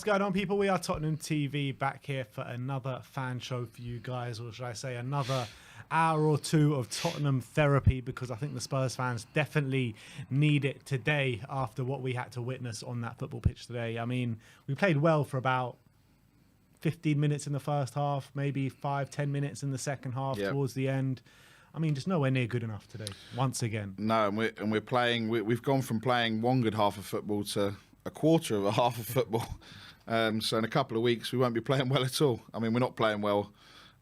going on, people? We are Tottenham TV, back here for another fan show for you guys, or should I say another hour or two of Tottenham therapy, because I think the Spurs fans definitely need it today after what we had to witness on that football pitch today. I mean, we played well for about 15 minutes in the first half, maybe 5-10 minutes in the second half towards the end. I mean, just nowhere near good enough today, once again. No, and we're playing. We've gone from playing one good half of football to a quarter of a half of football. So in a couple of weeks, we won't be playing well at all. I mean, we're not playing well.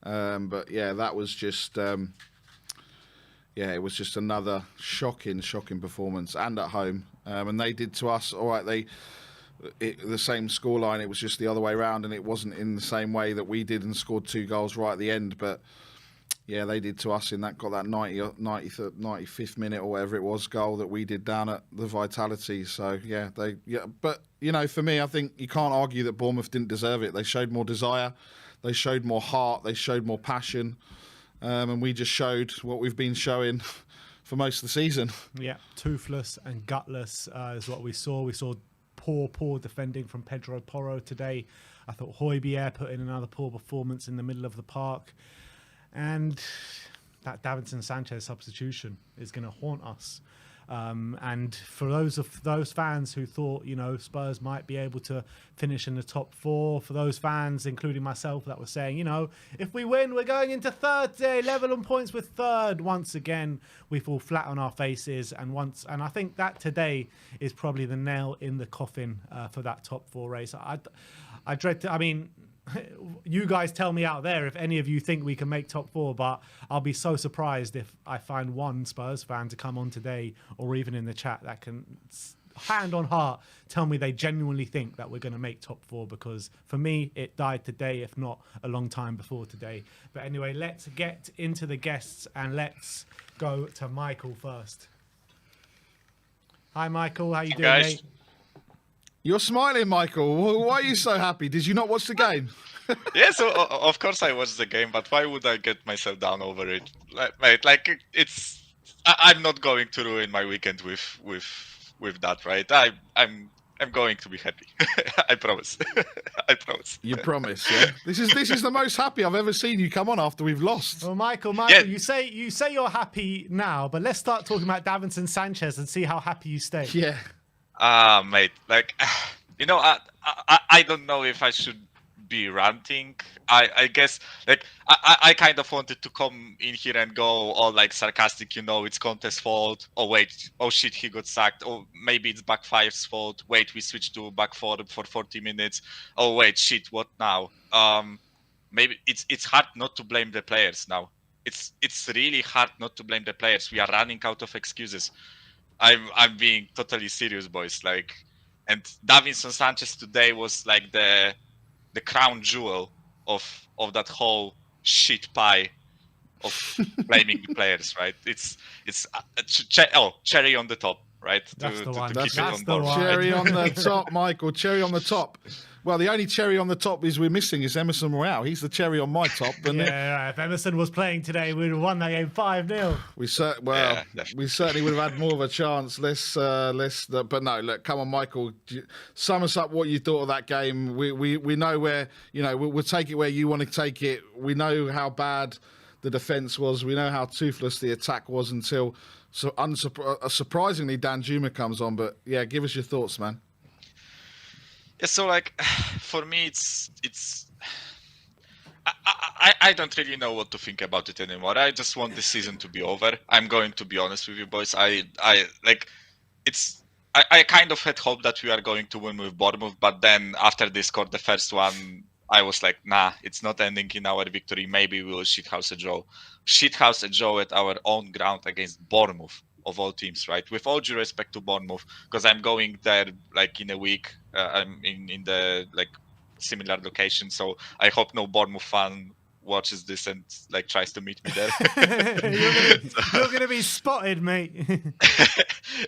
But yeah, that was just, it was just another shocking performance, and at home. And they did to us, all right, the same scoreline, it was just the other way around, and it wasn't in the same way that we did and scored 2 goals right at the end. But yeah, they did to us in that, got that 95th minute or whatever it was goal that we did down at the Vitality. So but you know, for me, I think you can't argue that Bournemouth didn't deserve it. They showed more desire, they showed more heart, they showed more passion, and we just showed what we've been showing for most of the season. Yeah, toothless and gutless is what we saw. We saw poor defending from Pedro Porro today. I thought Højbjerg put in another poor performance in the middle of the park. And that Davinson Sanchez substitution is going to haunt us. And for those fans who thought, you know, Spurs might be able to finish in the top 4, for those fans, including myself, that were saying, you know, if we win, we're going into third today, level on points with third. Once again, we fall flat on our faces. And I think that today is probably the nail in the coffin for that top 4 race. I dread to, I mean, you guys tell me out there if any of you think we can make top 4, but I'll be so surprised if I find one Spurs fan to come on today, or even in the chat, that can, hand on heart, tell me they genuinely think that we're going to make top 4, because for me, it died today, if not a long time before today. But anyway, let's get into the guests, and let's go to Michael first. Hi, Michael. How you doing, mate? You're smiling, Michael. Why are you so happy? Did you not watch the game? Yeah, so of course I watched the game, but why would I get myself down over it? Mate, like it's, I'm not going to ruin my weekend with that, right? I'm going to be happy. I promise. I promise. You promise, yeah? This is the most happy I've ever seen you come on after we've lost. Well, Michael, yeah. you say you're happy now, but let's start talking about Davinson Sanchez and see how happy you stay. Yeah. Mate, like, you know, I don't know if I should be ranting. I guess, like, I kind of wanted to come in here and go all, like, sarcastic, you know, it's Conte's fault. Oh, wait, oh, shit, he got sacked. Oh, maybe it's back 5's fault. Wait, we switched to back 4 for 40 minutes. Oh, wait, shit, what now? Maybe it's hard not to blame the players now. It's really hard not to blame the players. We are running out of excuses. I'm being totally serious, boys. Like, and Davinson Sanchez today was like the crown jewel of that whole shit pie of blaming the players, right? It's cherry on the top, right? That's the one. That's the one. Cherry on the top, Michael. Cherry on the top. Well, the only cherry on the top we're missing is Emerson Royale. He's the cherry on my top. Yeah, if Emerson was playing today, we'd have won that game 5-0. We certainly would have had more of a chance. But no, look, come on, Michael. Sum us up what you thought of that game. We know where, you know, we'll take it where you want to take it. We know how bad the defence was. We know how toothless the attack was until surprisingly Danjuma comes on. But yeah, give us your thoughts, man. Yeah, so like for me, it's I don't really know what to think about it anymore. I just want this season to be over. I'm going to be honest with you, boys. I kind of had hope that we are going to win with Bournemouth, but then after they scored the first one, I was like, nah, it's not ending in our victory. Maybe we will shithouse a draw at our own ground against Bournemouth, of all teams, right? With all due respect to Bournemouth, because I'm going there like in a week. I'm in the like similar location, so I hope no Bournemouth fan watches this and like tries to meet me there. You're gonna be spotted, mate.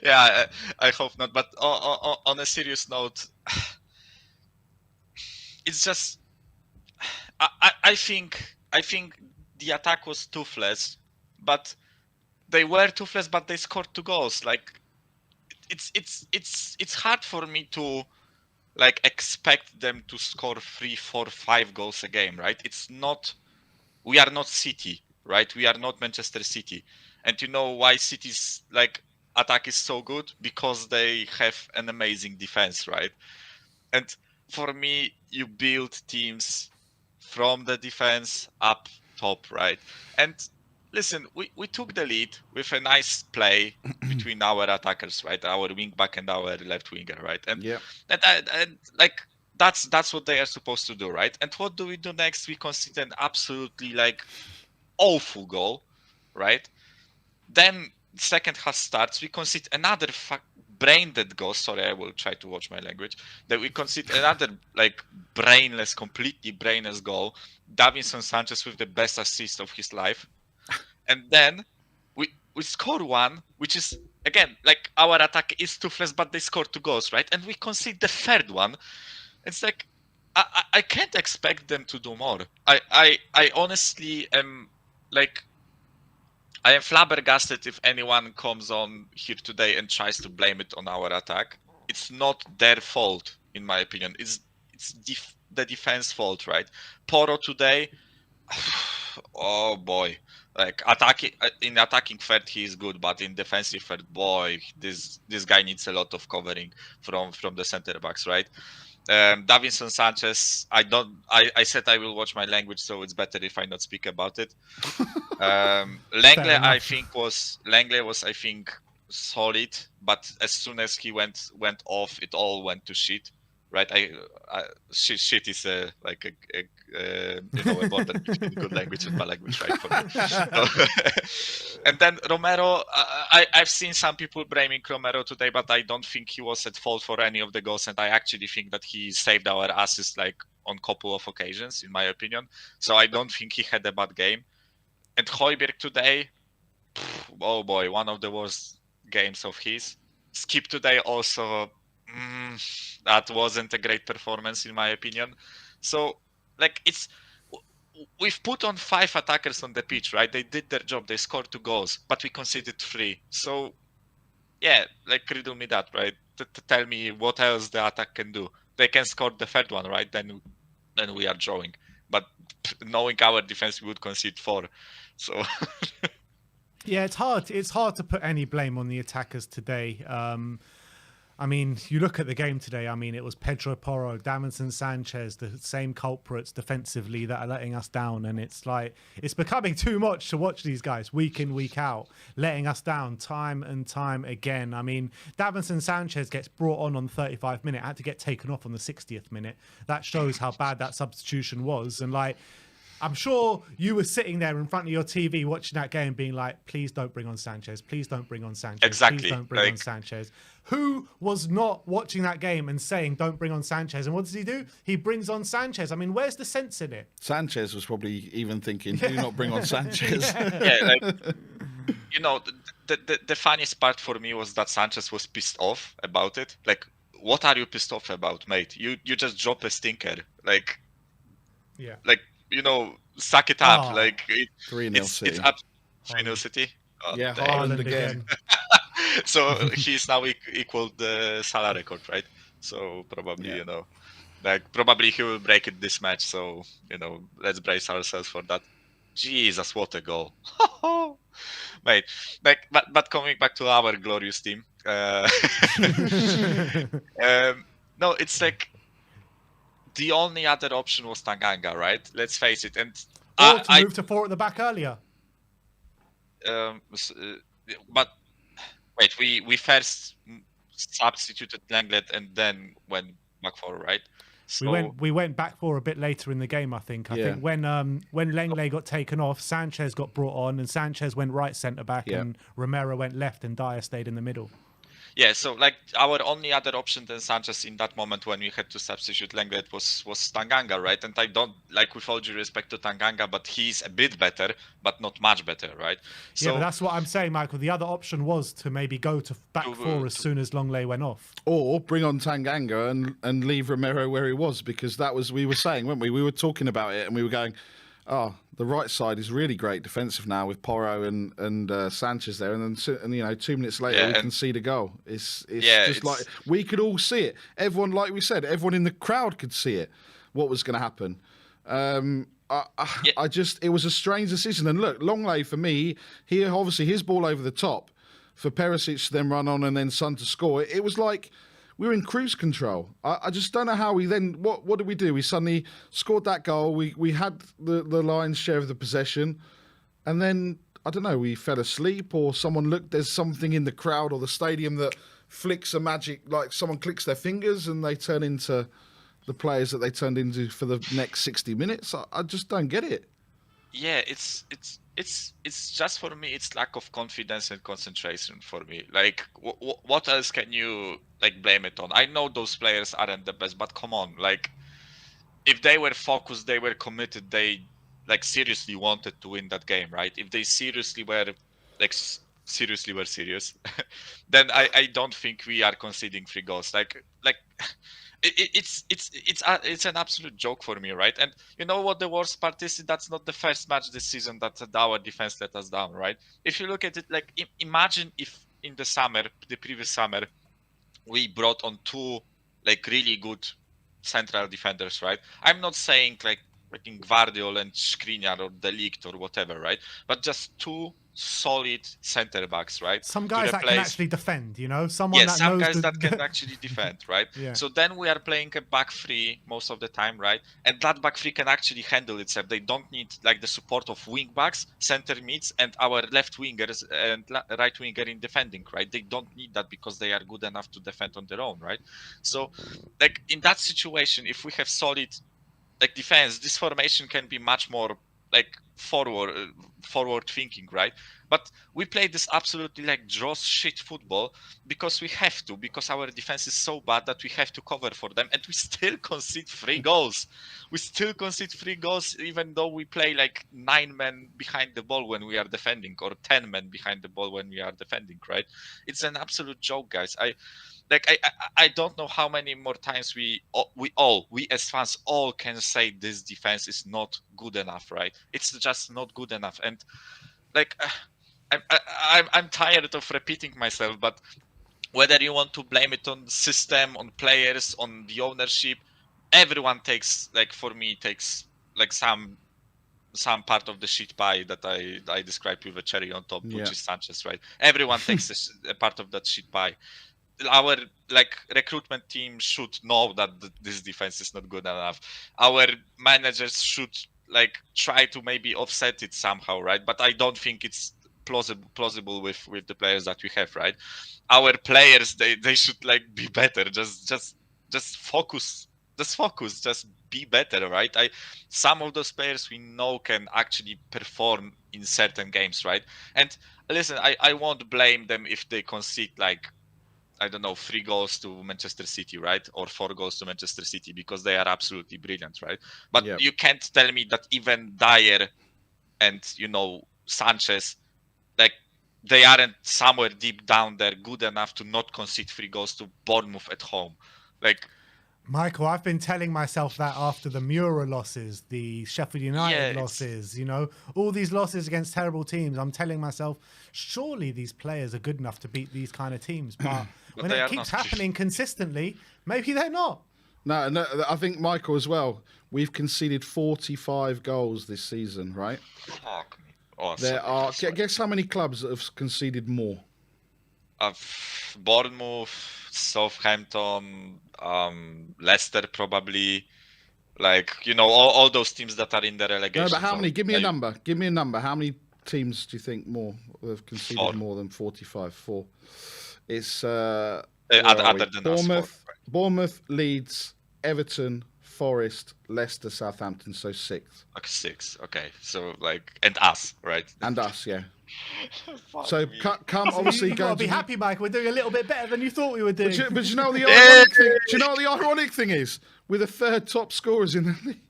Yeah, I hope not. But on a serious note, it's just I think the attack was toothless, but they were toothless, but they scored 2 goals. Like it's hard for me to like expect them to score 3, 4, 5 goals a game, right? We are not City, right? We are not Manchester City. And you know why City's like attack is so good? Because they have an amazing defense, right? And for me, you build teams from the defense up top, right? And listen, we took the lead with a nice play between our attackers, right? Our wing back and our left winger, right? And Yeah. and like that's what they are supposed to do, right? And what do we do next? We concede an absolutely like awful goal, right? Then second half starts, we concede another brain dead goal. Sorry, I will try to watch my language. That we concede another like completely brainless goal. Davinson Sanchez with the best assist of his life, and then we score one, which is again like our attack is toothless, but they score 2 goals, right? And we concede the third one. It's like I can't expect them to do more. I honestly am like. I am flabbergasted if anyone comes on here today and tries to blame it on our attack. It's not their fault, in my opinion. It's the defense fault, right? Poro today, oh boy, like attacking third he is good, but in defensive third, boy, this guy needs a lot of covering from the center backs, right? Davinson Sanchez, I said I will watch my language, so it's better if I not speak about it. Langley was I think solid, but as soon as he went off, it all went to shit. Right? Shit is a border between good language and bad language, right? For me. So, and then Romero, I've seen some people blaming Romero today, but I don't think he was at fault for any of the goals, and I actually think that he saved our assist like on couple of occasions, in my opinion. So I don't think he had a bad game. And Højbjerg today, oh boy, one of the worst games of his. Skip today also, that wasn't a great performance in my opinion. So, like, we've put on 5 attackers on the pitch, right? They did their job. They scored 2 goals, but we conceded 3. So, yeah, like, riddle me that, right? Tell me what else the attack can do. They can score the third one, right? Then we are drawing. But knowing our defense, we would concede 4. So yeah, it's hard. It's hard to put any blame on the attackers today. I mean, you look at the game today. I mean, it was Pedro Porro, Davinson Sanchez, the same culprits defensively that are letting us down. And it's like, it's becoming too much to watch these guys week in, week out, letting us down time and time again. I mean, Davinson Sanchez gets brought on 35 minute, had to get taken off on the 60th minute. That shows how bad that substitution was. And like, I'm sure you were sitting there in front of your TV watching that game being like, please don't bring on Sanchez. Please don't bring on Sanchez. Exactly. Please don't bring on Sanchez. Who was not watching that game and saying, don't bring on Sanchez? And what does he do? He brings on Sanchez. I mean, where's the sense in it? Sanchez was probably even thinking, do not bring on Sanchez. Yeah, like, you know, the funniest part for me was that Sanchez was pissed off about it. Like, what are you pissed off about, mate? You just drop a stinker. Like, yeah. Like, you know, suck it up. Like 3-0 City. It's up 3-0 City. Yeah, Haaland again. So he's now equaled the Salah record, right? So probably, you know, like probably he will break it this match. So, you know, let's brace ourselves for that. Jesus, what a goal. Mate, like, but coming back to our glorious team. No, it's like, the only other option was Tanganga, right? Let's face it. And or to move to 4 at the back earlier. But wait, we first substituted Langlet and then went back 4, right? So we went back 4 a bit later in the game, I think. I think when Lenglet got taken off, Sanchez got brought on, and Sanchez went right centre back, and Romero went left, and Dyer stayed in the middle. Yeah, so like our only other option than Sanchez in that moment when we had to substitute Lenglet was Tanganga, right? And I don't, like, with all due respect to Tanganga, but he's a bit better, but not much better, right? So, yeah, but that's what I'm saying, Michael. The other option was to maybe go to back 4 as soon as Longley went off. Or bring on Tanganga and leave Romero where he was, because that was, we were saying, weren't we? We were talking about it and we were going, Oh, the right side is really great defensive now with Porro and Sanchez there, and then 2 minutes later we concede a goal. It's just like we could all see it. Everyone, like we said, everyone in the crowd could see it. What was going to happen? It was a strange decision. And look, Longley for me, here obviously his ball over the top for Perisic to then run on and then Son to score. It was like we were in cruise control. I just don't know how we then. What did we do? We suddenly scored that goal. We had the lion's share of the possession, and then I don't know. We fell asleep, or someone looked. There's something in the crowd or the stadium that flicks a magic. Like someone clicks their fingers and they turn into the players that they turned into for the next 60 minutes. I just don't get it. Yeah, it's just for me. It's lack of confidence and concentration for me. Like, what else can you like blame it on? I know those players aren't the best, but come on, like, if they were focused, they were committed, they like seriously wanted to win that game, right? If they seriously were like serious, then I don't think we are conceding 3 goals. Like. It's an absolute joke for me, right? And you know what the worst part is? That's not the first match this season that our defense let us down, right? If you look at it, like imagine if in the previous summer, we brought on 2 like really good central defenders, right? I'm not saying like Gvardiol and Skriniar or De Ligt or whatever, right? But just 2 solid center backs, right? Some guys that can actually defend, you know? Someone that some knows guys that can actually defend, right? Yeah. So then we are playing a back 3 most of the time, right? And that back 3 can actually handle itself. They don't need like the support of wing backs, center mids, and our left wingers and right winger in defending, right? They don't need that because they are good enough to defend on their own, right? So like in that situation, if we have solid like defense, this formation can be much more like forward thinking, right? But we play this absolutely like dross shit football because we have to, because our defense is so bad that we have to cover for them, and we still concede 3 goals. We still concede 3 goals even though we play like 9 men behind the ball when we are defending, or 10 men behind the ball when we are defending, right? It's an absolute joke, guys. I don't know how many more times we as fans all can say this defense is not good enough, right? It's just not good enough, and like I'm tired of repeating myself. But whether you want to blame it on the system, on players, on the ownership, everyone takes like some part of the shit pie that I described with a cherry on top, which is Sanchez, right? Everyone takes a part of that shit pie. Our like recruitment team should know that this defense is not good enough. Our managers should like try to maybe offset it somehow, right? But I don't think it's plausible with the players that we have, right? Our players, they should like be better. Just focus. Just be better, right? Some of those players we know can actually perform in certain games, right? And listen, I won't blame them if they concede like, I don't know, 3 goals to Manchester City, right? Or 4 goals to Manchester City, because they are absolutely brilliant, right? But you can't tell me that even Dyer and, Sanchez, like, they aren't somewhere deep down there good enough to not concede 3 goals to Bournemouth at home. Like, Michael, I've been telling myself that after the Mura losses, the Sheffield United losses, all these losses against terrible teams. I'm telling myself, surely these players are good enough to beat these kind of teams. But when it keeps happening consistently, maybe they're not. No, I think, Michael, as well, we've conceded 45 goals this season, right? Fuck me. Oh, guess how many clubs have conceded more? Bournemouth, Southampton, Leicester probably, like, all those teams that are in the relegation. No, but how many? Give me a number. Give me a number. How many teams do you think more have conceded 4. more than 45? 4. It's other than Bournemouth, us, Bournemouth, Leeds, Everton, Forest, Leicester, Southampton. So 6. Okay, 6. Okay, so like, and us, right? And us, yeah. So come obviously. You've got to be happy, Mike. We're doing a little bit better than you thought we were doing. But you know the ironic thing. Do you know what the ironic thing is? We're the 3rd top scorers in the league.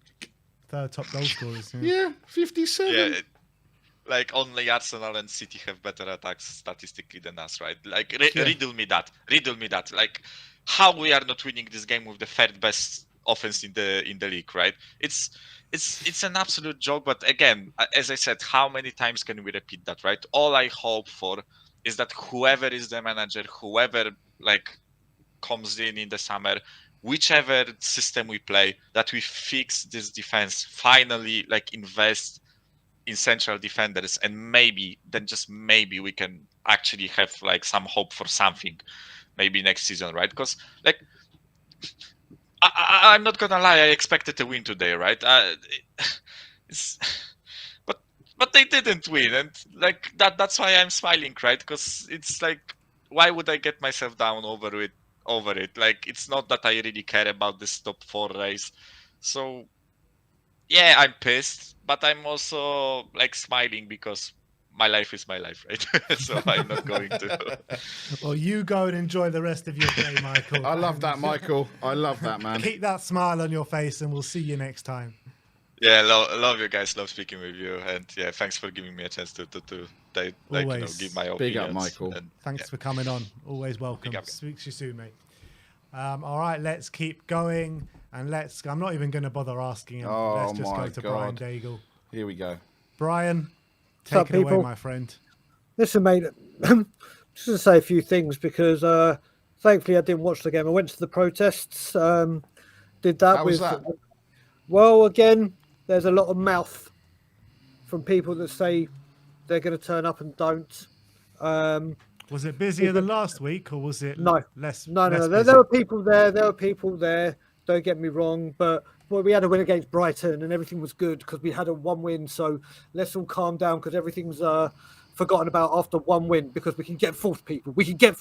3rd top goal scorers. Yeah, 57. Yeah, like only Arsenal and City have better attacks statistically than us, right? Like riddle me that. Like, how we are not winning this game with the 3rd best offense in the league, right? It's it's an absolute joke. But again, as I said, how many times can we repeat that, right? All I hope for is that whoever is the manager, whoever like comes in the summer, whichever system we play, that we fix this defense, finally like invest in central defenders, and maybe then just maybe we can actually have like some hope for something maybe next season, right? Because like I'm not gonna lie, I expected a win today, right? It's, but they didn't win, and like that's why I'm smiling, right? Because it's like, why would I get myself down over it? Like, it's not that I really care about this top 4 race. So yeah, I'm pissed, but I'm also like smiling because my life is my life, right? So I'm not going to. Well, you go and enjoy the rest of your day, Michael. I love that, Michael. I love that, man. Keep that smile on your face, and we'll see you next time. Yeah, love you guys. Love speaking with you, and yeah, thanks for giving me a chance to like, Always. give my opinions. Big up, Michael. And, Thanks for coming on. Always welcome. Speak to you soon, mate. All right, let's keep going, and I'm not even going to bother asking him. Oh, let's just my go to God. Brian Daigle. Here we go. Brian, What's take up, it away, people? my friend. Listen, mate, just to say a few things because thankfully I didn't watch the game. I went to the protests, did that How with. was that? Well, again, there's a lot of mouth from people that say they're going to turn up and don't. Was it busier than last week, or was it No. less? No. less There busy? were people there. There were people there. Don't get me wrong, but we had a win against Brighton and everything was good because we had a 1 win. So let's all calm down because everything's forgotten about after 1 win because we can get fourth, people. We can get.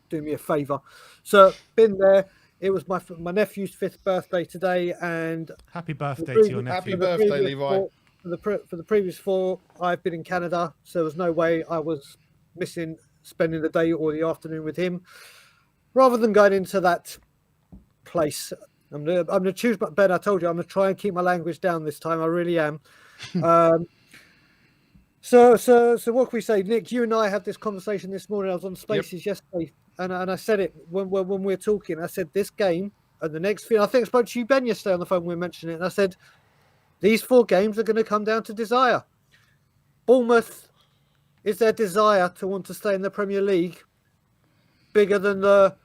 Do me a favour. So been there. It was my nephew's 5th birthday today, and Happy birthday to your Happy nephew. birthday, Levi. For the previous 4, I've been in Canada, so there was no way I was missing spending the day or the afternoon with him. Rather than going into that place, I'm gonna choose. But Ben, I told you I'm gonna try and keep my language down this time. I really am. So what can we say, Nick? You and I had this conversation this morning. I was on Spaces yesterday, and I said it when we were talking. I said this game and the next few. I think I spoke to you, Ben, yesterday on the phone. We were mentioning it, and I said these 4 games are going to come down to desire. Bournemouth, is their desire to want to stay in the Premier League bigger than the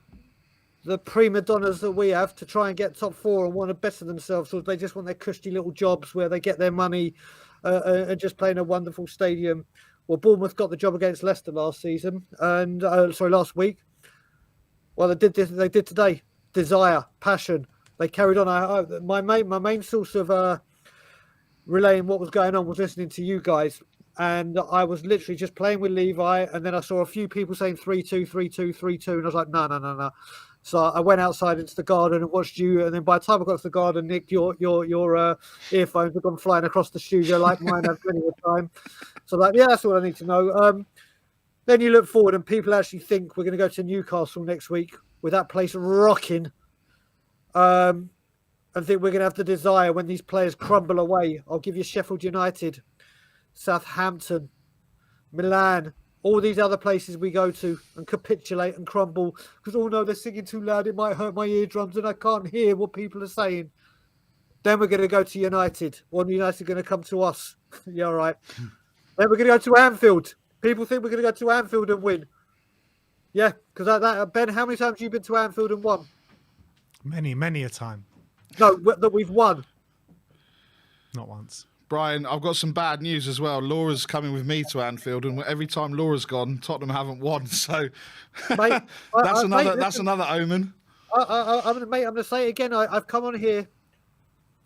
prima donnas that we have to try and get top 4 and want to better themselves, or they just want their cushy little jobs where they get their money and just play in a wonderful stadium? Well, Bournemouth got the job against Leicester last season, and last week. Well, they did this. They did today. Desire, passion. They carried on. My main source of relaying what was going on was listening to you guys, and I was literally just playing with Levi, and then I saw a few people saying 3-2, 3-2, 3-2, and I was like, no. So I went outside into the garden and watched you, and then by the time I got to the garden, Nick, your earphones have gone flying across the studio like mine have plenty of time. So like, yeah, that's all I need to know. Then you look forward, and people actually think we're going to go to Newcastle next week with that place rocking. I think we're going to have the desire when these players crumble away. I'll give you Sheffield United, Southampton, Milan, all these other places we go to and capitulate and crumble because, oh no, they're singing too loud. It might hurt my eardrums and I can't hear what people are saying. Then we're going to go to United. Or United are going to come to us. Yeah, all right. Then we're going to go to Anfield. People think we're going to go to Anfield and win. Yeah, because Ben, how many times have you been to Anfield and won? Many a time. No, that we've won. Not once. Brian, I've got some bad news as well. Laura's coming with me to Anfield, and every time Laura's gone, Tottenham haven't won. So Mate, that's another omen. I'm going to say it again. I've come on here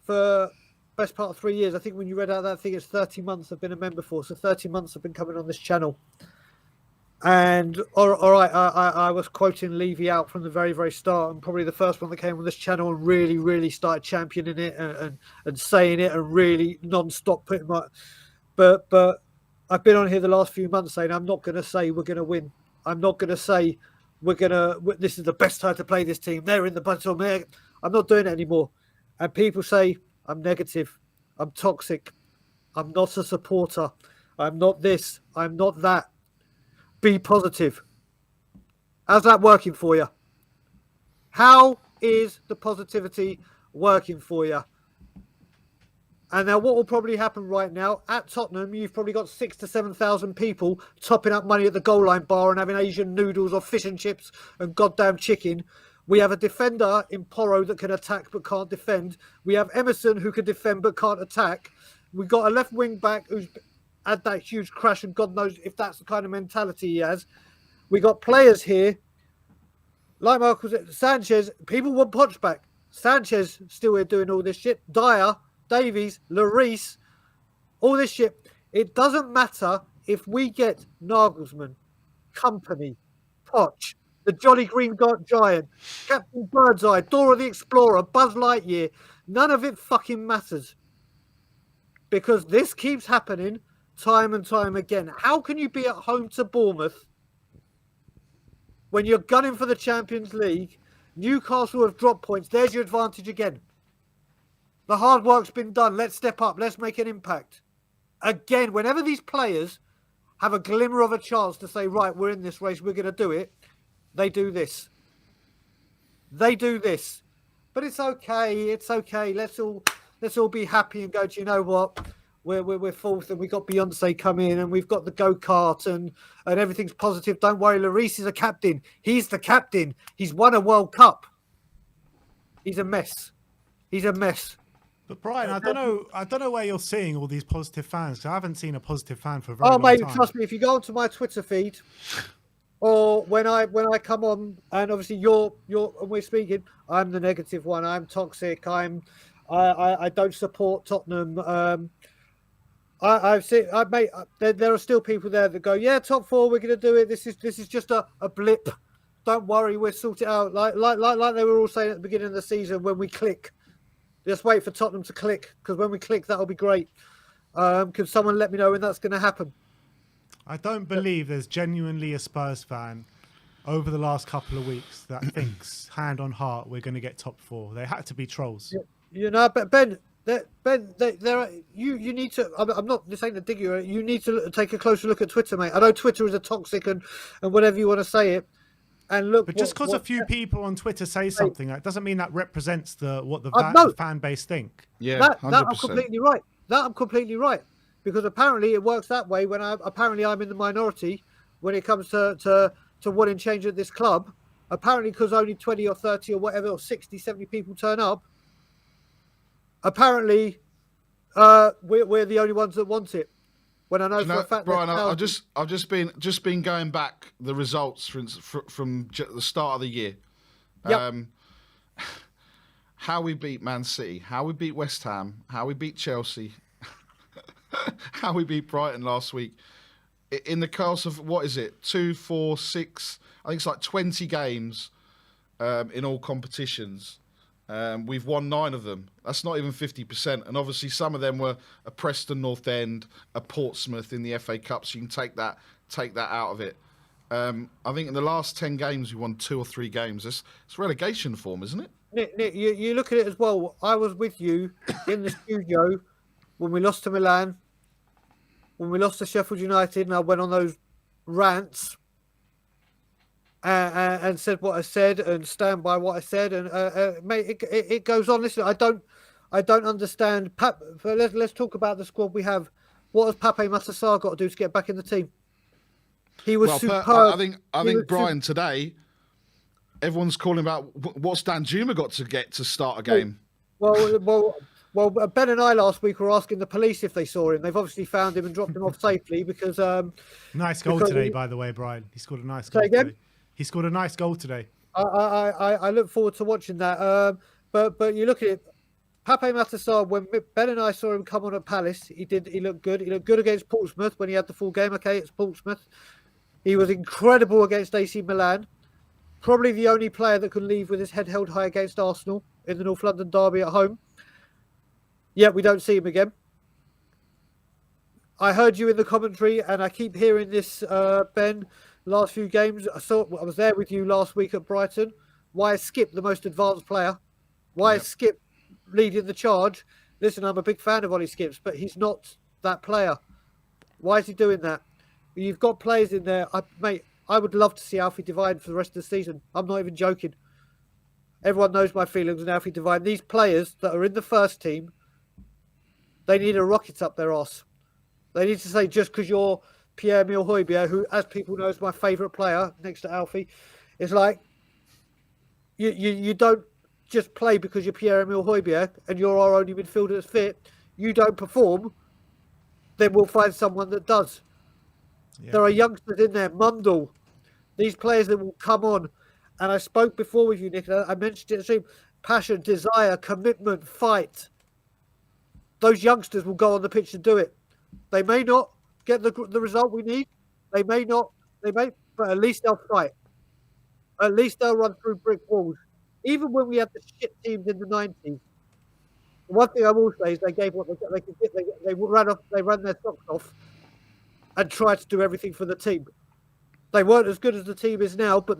for best part of 3 years. I think when you read out that thing, it's 30 months I've been a member for. So 30 months I've been coming on this channel. And all right, I was quoting Levy out from the very, very start, and probably the first one that came on this channel and really, really started championing it and saying it and really non-stop putting my. But I've been on here the last few months saying I'm not going to say we're going to win. I'm not going to say this is the best time to play this team. They're in the bottom. I'm not doing it anymore. And people say I'm negative, I'm toxic, I'm not a supporter, I'm not this, I'm not that. Be positive. How's that working for you? How is the positivity working for you? And now what will probably happen right now, at Tottenham, you've probably got 6,000 to 7,000 people topping up money at the goal line bar and having Asian noodles or fish and chips and goddamn chicken. We have a defender in Porro that can attack but can't defend. We have Emerson who can defend but can't attack. We've got a left wing back who's had that huge crash, and God knows if that's the kind of mentality he has. We got players here, like Marcus Sanchez. People want Poch back. Sanchez still here doing all this shit. Dyer, Davies, Lloris, all this shit. It doesn't matter if we get Nagelsmann, Company, Poch, the Jolly Green Giant, Captain Birdseye, Dora the Explorer, Buzz Lightyear. None of it fucking matters. Because this keeps happening time and time again. How can you be at home to Bournemouth when you're gunning for the Champions League? Newcastle have dropped points. There's your advantage again. The hard work's been done. Let's step up. Let's make an impact. Again, whenever these players have a glimmer of a chance to say, right, we're in this race, we're going to do it, they do this. They do this. But it's okay. It's okay. Let's all be happy and go, do you know what? We're fourth, and we've got Beyonce come in, and we've got the go-kart, and everything's positive. Don't worry, Lloris is a captain. He's the captain. He's won a World Cup. He's a mess. He's a mess. But Brian, I don't know where you're seeing all these positive fans. I haven't seen a positive fan for a very long mate, time. Trust me, if you go onto my Twitter feed, or when I come on, and obviously you're and we're speaking, I'm the negative one. I'm toxic. I don't support Tottenham. I've seen, mate, there are still people there that go, yeah, top four, we're going to do it. This is just a blip. Don't worry, we'll sort it out. Like they were all saying at the beginning of the season when we click. Just wait for Tottenham to click, because when we click, that'll be great. Can someone let me know when that's going to happen? I don't believe there's genuinely a Spurs fan over the last couple of weeks that thinks, hand on heart, we're going to get top four. They had to be trolls. You know, but Ben, you need to. I'm not just saying to dig you. You need to take a closer look at Twitter, mate. I know Twitter is a toxic and whatever you want to say it. And look, but just because a few people on Twitter say something, that doesn't mean that represents what the fan base think. Yeah, that 100%. I'm completely right. I'm completely right, because apparently it works that way when I'm in the minority when it comes to wanting change at this club. Apparently, because only 20 or 30 or whatever, or 60, 70 people turn up. Apparently, we're the only ones that want it. When I know for a fact, Brian, I've just been going back the results from the start of the year. Yep. How we beat Man City, how we beat West Ham, how we beat Chelsea, how we beat Brighton last week. In the course of, what is it, 2, 4, 6, I think it's like 20 games in all competitions. We've won 9 of them. That's not even 50%. And obviously some of them were a Preston North End, a Portsmouth in the FA Cup, so you can take that out of it. I think in the last 10 games we won 2 or 3 games. It's relegation form, isn't it? Nick, you look at it as well. I was with you in the studio when we lost to Milan, when we lost to Sheffield United, and I went on those rants and said what I said and stand by what I said. And mate, it goes on. Listen, I don't understand. Let's talk about the squad we have. What has Pape Matar got to do to get back in the team? He was superb. I think Brian, today, everyone's calling about what's Danjuma got to get to start a game. Well, Ben and I last week were asking the police if they saw him. They've obviously found him and dropped him off safely because. Nice goal today, by the way, Brian. He scored a nice goal. Say again? Today. He scored a nice goal today. I look forward to watching that. But you look at it, Pape Matar, when Ben and I saw him come on at Palace, he looked good. He looked good against Portsmouth when he had the full game. Okay, it's Portsmouth. He was incredible against AC Milan. Probably the only player that can leave with his head held high against Arsenal in the North London derby at home. Yet we don't see him again. I heard you in the commentary, and I keep hearing this, Ben. Last few games, I was there with you last week at Brighton. Why is Skip the most advanced player? Why is Skip leading the charge? Listen, I'm a big fan of Ollie Skips, but he's not that player. Why is he doing that? You've got players in there. Mate, I would love to see Alfie Devine for the rest of the season. I'm not even joking. Everyone knows my feelings on Alfie Devine. These players that are in the first team They need a rocket up their arse. They need to say, just because you're Pierre-Emile Højbjerg, who, as people know, is my favourite player next to Alfie, it's like you don't just play because you're Pierre-Emile Højbjerg and you're our only midfielder that's fit. You don't perform, then we'll find someone that does. Yeah. There are youngsters in there, Mundell, these players that will come on. And I spoke before with you, Nick, I mentioned it, stream, passion, desire, commitment, fight. Those youngsters will go on the pitch and do it. They may not get the result we need. They may not, but at least they'll fight. At least they'll run through brick walls. Even when we had the shit teams in the 90s, one thing I will say is they gave what they could get. They ran their socks off and tried to do everything for the team. They weren't as good as the team is now, but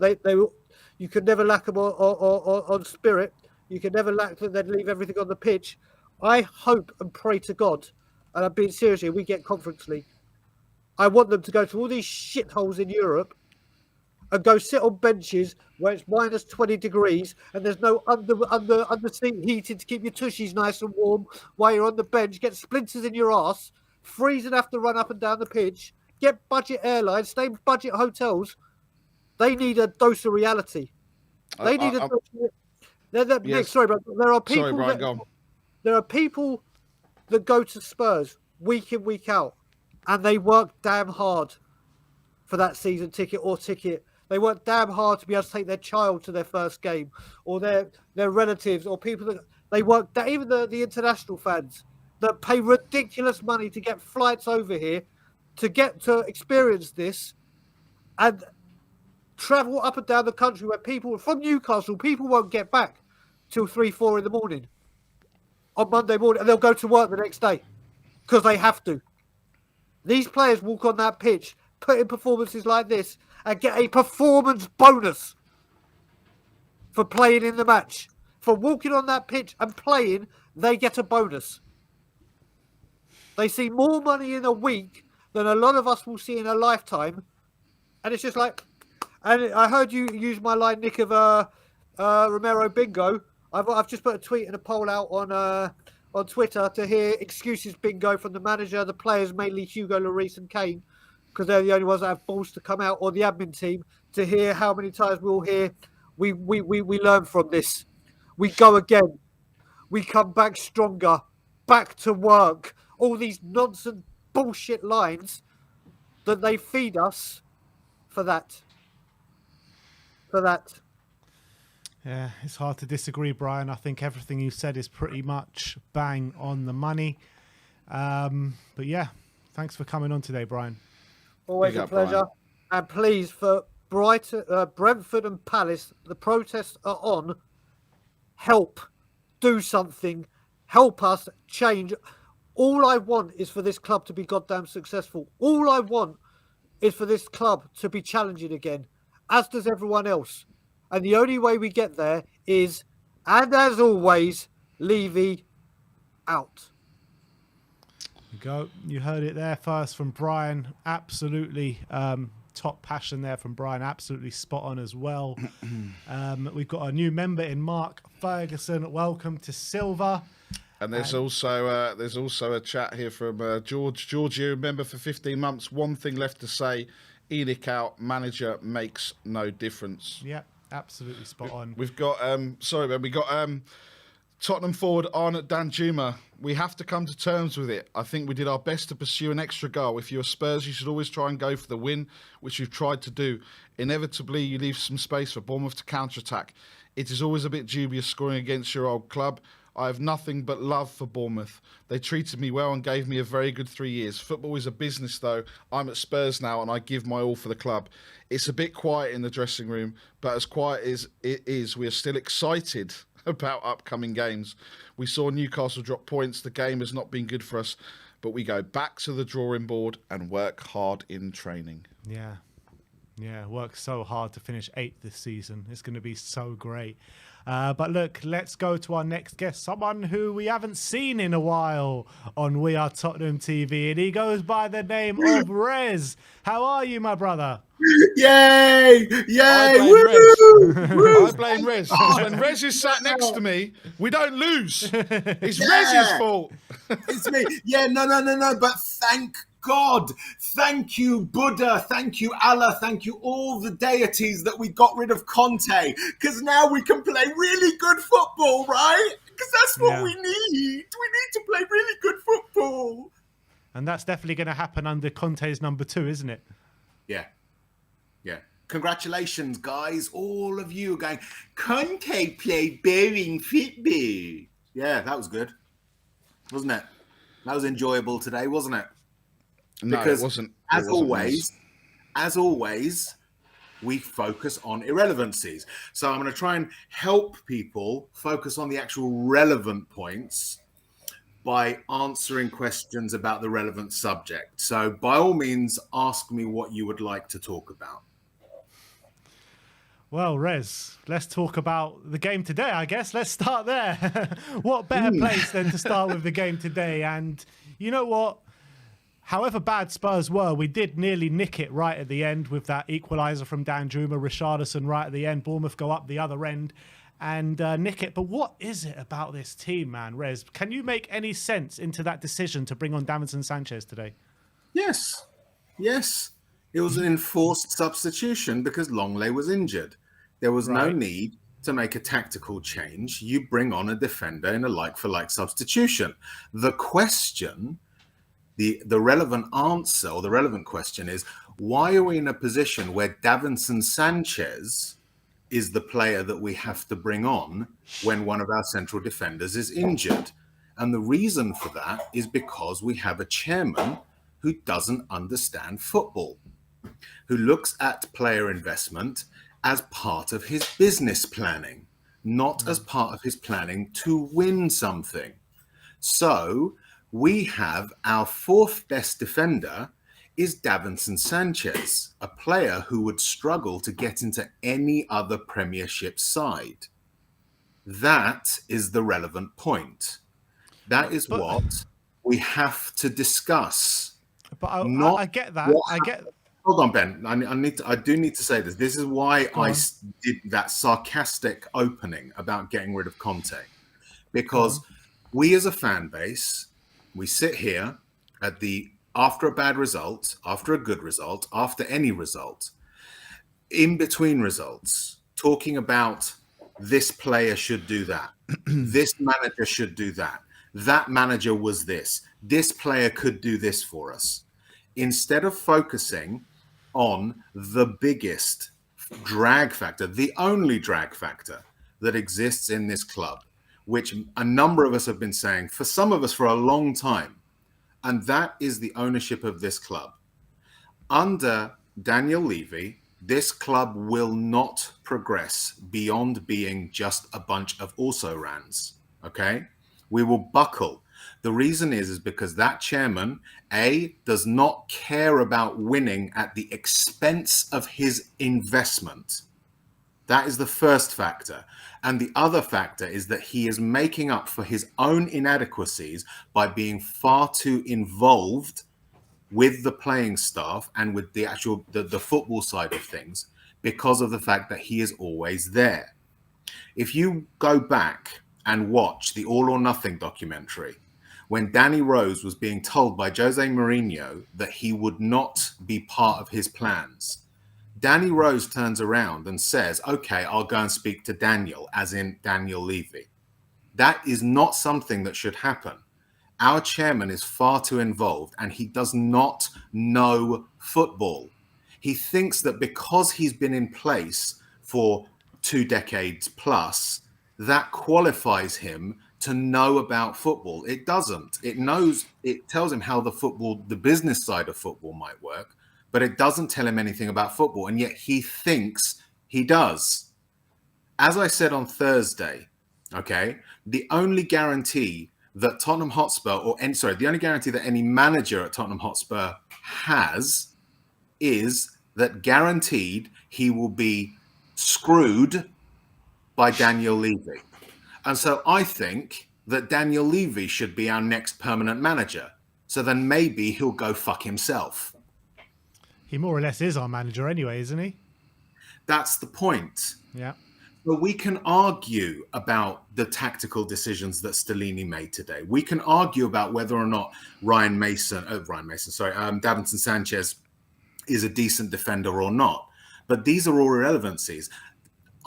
you could never lack them on spirit. You can never lack that they'd leave everything on the pitch. I hope and pray to God, and I'm being serious here, we get Conference League. I want them to go to all these shitholes in Europe and go sit on benches where it's minus 20 degrees and there's no under seat heating to keep your tushies nice and warm while you're on the bench, get splinters in your ass, freeze and have to run up and down the pitch, get budget airlines, stay in budget hotels. They need a dose of reality. They need a dose of... Nick, sorry, but there are people... Sorry, Brian, go on. There are people that go to Spurs week in, week out, and they work damn hard for that season ticket or ticket. They work damn hard to be able to take their child to their first game, or their relatives, or people that they work. Even the international fans that pay ridiculous money to get flights over here to get to experience this, and travel up and down the country where people from Newcastle, people won't get back till 3-4 in the morning on Monday morning, and they'll go to work the next day because they have to. These players walk on that pitch, put in performances like this, and get a performance bonus for playing in the match. For walking on that pitch and playing, they get a bonus. They see more money in a week than a lot of us will see in a lifetime. And it's just like... And I heard you use my line, Nick, of Romero Bingo. I've just put a tweet and a poll out on Twitter to hear excuses bingo from the manager, the players, mainly Hugo Lloris and Kane, because they're the only ones that have balls to come out, or the admin team, to hear how many times we'll hear we learn from this. We go again. We come back stronger, back to work. All these nonsense bullshit lines that they feed us for that. For that. Yeah, it's hard to disagree, Brian. I think everything you said is pretty much bang on the money. But yeah, thanks for coming on today, Brian. Always a pleasure. Brian. And please, for Brentford and Palace, the protests are on. Help. Do something. Help us change. All I want is for this club to be goddamn successful. All I want is for this club to be challenging again, as does everyone else. And the only way we get there is, and as always, Levy out. You go. You heard it there first from Brian. Absolutely top passion there from Brian. Absolutely spot on as well. We've got a new member in Mark Ferguson. Welcome to Silver. And there's also a chat here from George. George, you member for 15 months. One thing left to say: Enoch out. Manager makes no difference. Yeah. Absolutely spot on. We've got Tottenham forward Arnott Danjuma. We have to come to terms with it. I think we did our best to pursue an extra goal. If you're Spurs, you should always try and go for the win, which we've tried to do. Inevitably, you leave some space for Bournemouth to counter-attack. It is always a bit dubious scoring against your old club. I have nothing but love for Bournemouth. They treated me well and gave me a very good 3 years. Football is a business, though. I'm at Spurs now, and I give my all for the club. It's a bit quiet in the dressing room, but as quiet as it is, we are still excited about upcoming games. We saw Newcastle drop points. The game has not been good for us, but we go back to the drawing board and work hard in training. Yeah, worked so hard to finish 8th this season. It's going to be so great. But look, let's go to our next guest, someone who we haven't seen in a while on We Are Tottenham TV, and he goes by the name of Rez. How are you, my brother? Yay! Yay! I blame Woo! Rez. Woo! I blame Rez. Because when Rez is sat next to me, we don't lose. It's Rez's fault. It's me. Yeah, no. But thank God. Thank you, Buddha. Thank you, Allah. Thank you, all the deities that we got rid of Conte. Because now we can play really good football, right? Because that's what we need. We need to play really good football. And that's definitely going to happen under Conte's number 2, isn't it? Yeah. Congratulations, guys. All of you are going, Conte played boring football. Yeah, that was good. Wasn't it? That was enjoyable today, wasn't it? Because no, it wasn't. As always, we focus on irrelevancies. So I'm going to try and help people focus on the actual relevant points by answering questions about the relevant subject. So by all means, ask me what you would like to talk about. Well, Rez, let's talk about the game today, I guess. Let's start there. What better place than to start with the game today? And you know what? However bad Spurs were, we did nearly nick it right at the end with that equaliser from Dan Juma, Richarlison right at the end. Bournemouth go up the other end and nick it. But what is it about this team, man, Rez? Can you make any sense into that decision to bring on Davinson Sanchez today? Yes. It was an enforced substitution because Longley was injured. There was no need to make a tactical change. You bring on a defender in a like-for-like substitution. The question, the relevant answer or the relevant question is, why are we in a position where Davinson Sanchez is the player that we have to bring on when one of our central defenders is injured? And the reason for that is because we have a chairman who doesn't understand football, who looks at player investment as part of his business planning, not as part of his planning to win something. So we have our 4th best defender is Davinson Sanchez, a player who would struggle to get into any other Premiership side. That is the relevant point. That is what we have to discuss. But I get that. Hold on, Ben. I do need to say this. This is why I did that sarcastic opening about getting rid of Conte, because we as a fan base, we sit here after a bad result, after a good result, after any result, in between results, talking about this player should do that, this manager should do that, that manager was this player could do this for us, instead of focusing on the biggest drag factor, the only drag factor that exists in this club, which a number of us have been saying, for some of us for a long time, and that is the ownership of this club. Under Daniel Levy, this club will not progress beyond being just a bunch of also-rans, okay? We will buckle. The reason is because that chairman, does not care about winning at the expense of his investment. That is the first factor. And the other factor is that he is making up for his own inadequacies by being far too involved with the playing staff and with the actual the football side of things, because of the fact that he is always there. If you go back and watch the All or Nothing documentary, when Danny Rose was being told by Jose Mourinho that he would not be part of his plans, Danny Rose turns around and says, okay, I'll go and speak to Daniel, as in Daniel Levy. That is not something that should happen. Our chairman is far too involved and he does not know football. He thinks that because he's been in place for 2 decades plus, that qualifies him to know about football. It doesn't. It tells him how the business side of football might work, but it doesn't tell him anything about football. And yet he thinks he does. As I said on Thursday, okay, the only guarantee that Tottenham Hotspur, the only guarantee that any manager at Tottenham Hotspur has is that guaranteed he will be screwed by Daniel Levy. And so I think that Daniel Levy should be our next permanent manager. So then maybe he'll go fuck himself. He more or less is our manager anyway, isn't he? That's the point. Yeah. But we can argue about the tactical decisions that Stellini made today. We can argue about whether or not Davinson Sanchez is a decent defender or not. But these are all irrelevancies.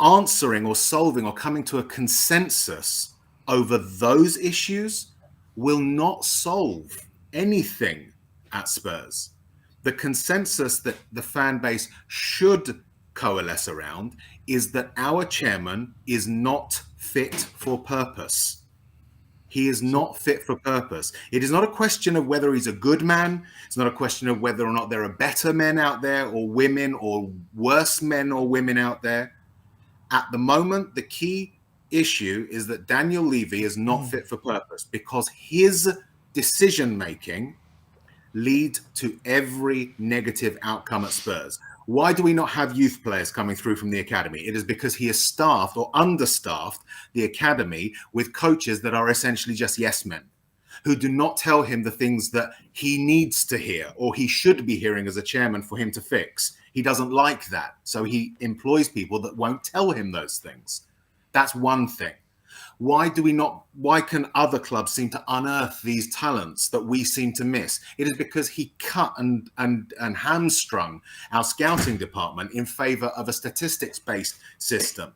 Answering or solving or coming to a consensus over those issues will not solve anything at Spurs. The consensus that the fan base should coalesce around is that our chairman is not fit for purpose. He is not fit for purpose. It is not a question of whether he's a good man. It's not a question of whether or not there are better men out there or women or worse men or women out there. At the moment, the key issue is that Daniel Levy is not fit for purpose because his decision-making lead to every negative outcome at Spurs. Why do we not have youth players coming through from the academy? It is because he has staffed or understaffed the academy with coaches that are essentially just yes men, who do not tell him the things that he needs to hear or he should be hearing as a chairman for him to fix. He doesn't like that. So he employs people that won't tell him those things. That's one thing. Why can other clubs seem to unearth these talents that we seem to miss? It is because he cut and hamstrung our scouting department in favor of a statistics-based system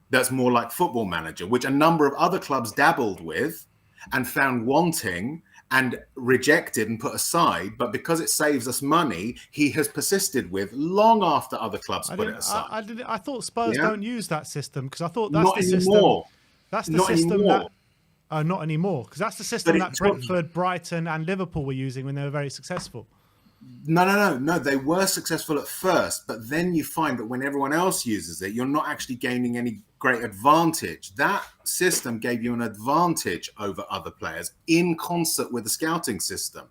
that's more like Football Manager, which a number of other clubs dabbled with and found wanting and rejected and put aside. But because it saves us money, he has persisted with long after other clubs put it aside. I thought Spurs don't use that system because I thought that's not the anymore. system. That's the Not system anymore. that. Not anymore, because that's the system that it's Brentford, Brighton, and Liverpool were using when they were very successful. No. They were successful at first, but then you find that when everyone else uses it, you're not actually gaining any great advantage. That system gave you an advantage over other players in concert with the scouting system.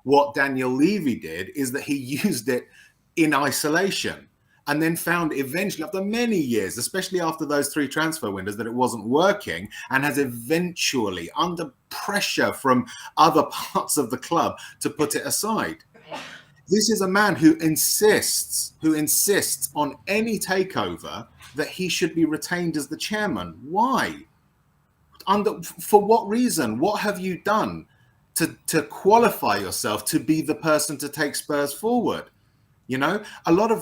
What Daniel Levy did is that he used it in isolation and then found eventually after many years, especially after those 3 transfer windows, that it wasn't working and has eventually, under pressure from other parts of the club, to put it aside. This is a man who insists on any takeover that he should be retained as the chairman. Why? For what reason? What have you done to qualify yourself to be the person to take Spurs forward? You know,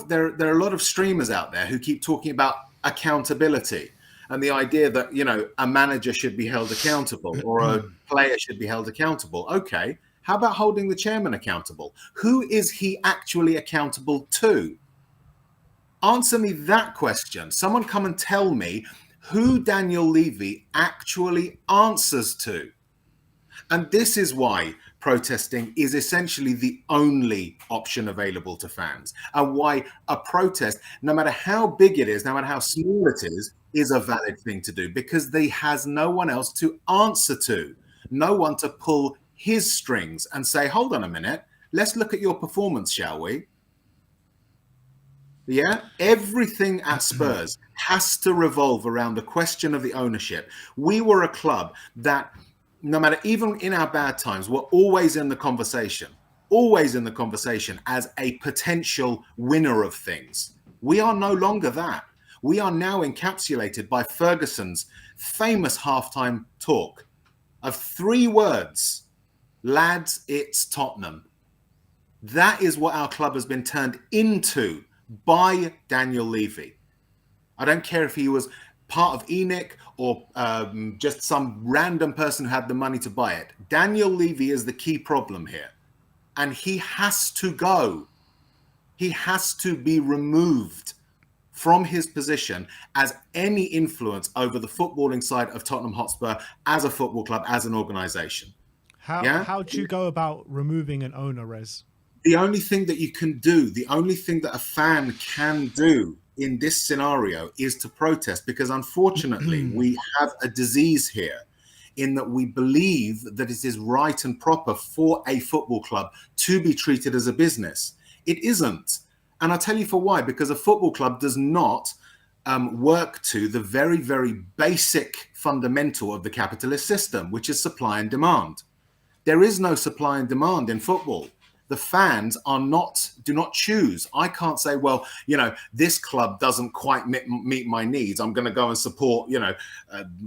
there are a lot of streamers out there who keep talking about accountability and the idea that, you know, a manager should be held accountable or a player should be held accountable. Okay, how about holding the chairman accountable? Who is he actually accountable to? Answer me that question. Someone come and tell me who Daniel Levy actually answers to. And this is why protesting is essentially the only option available to fans, and why a protest, no matter how big it is, no matter how small it is a valid thing to do, because he has no one else to answer to, no one to pull his strings and say, hold on a minute, let's look at your performance, shall we? Yeah, everything at Spurs has to revolve around the question of the ownership. We were a club that, no matter, even in our bad times, we're always in the conversation as a potential winner of things. We are no longer that. We are now encapsulated by Ferguson's famous halftime talk of 3 words: lads, it's Tottenham. That is what our club has been turned into by Daniel Levy. I don't care if he was part of ENIC or just some random person who had the money to buy it. Daniel Levy is the key problem here. And he has to go. He has to be removed from his position as any influence over the footballing side of Tottenham Hotspur as a football club, as an organisation. How do you go about removing an owner, Rez? The only thing that you can do, the only thing that a fan can do in this scenario is to protest, because unfortunately we have a disease here in that we believe that it is right and proper for a football club to be treated as a business. It isn't. And I'll tell you for why, because a football club does not work to the very, very basic fundamental of the capitalist system, which is supply and demand. There is no supply and demand in football. The fans do not choose. I can't say, well, this club doesn't quite meet my needs. I'm going to go and support,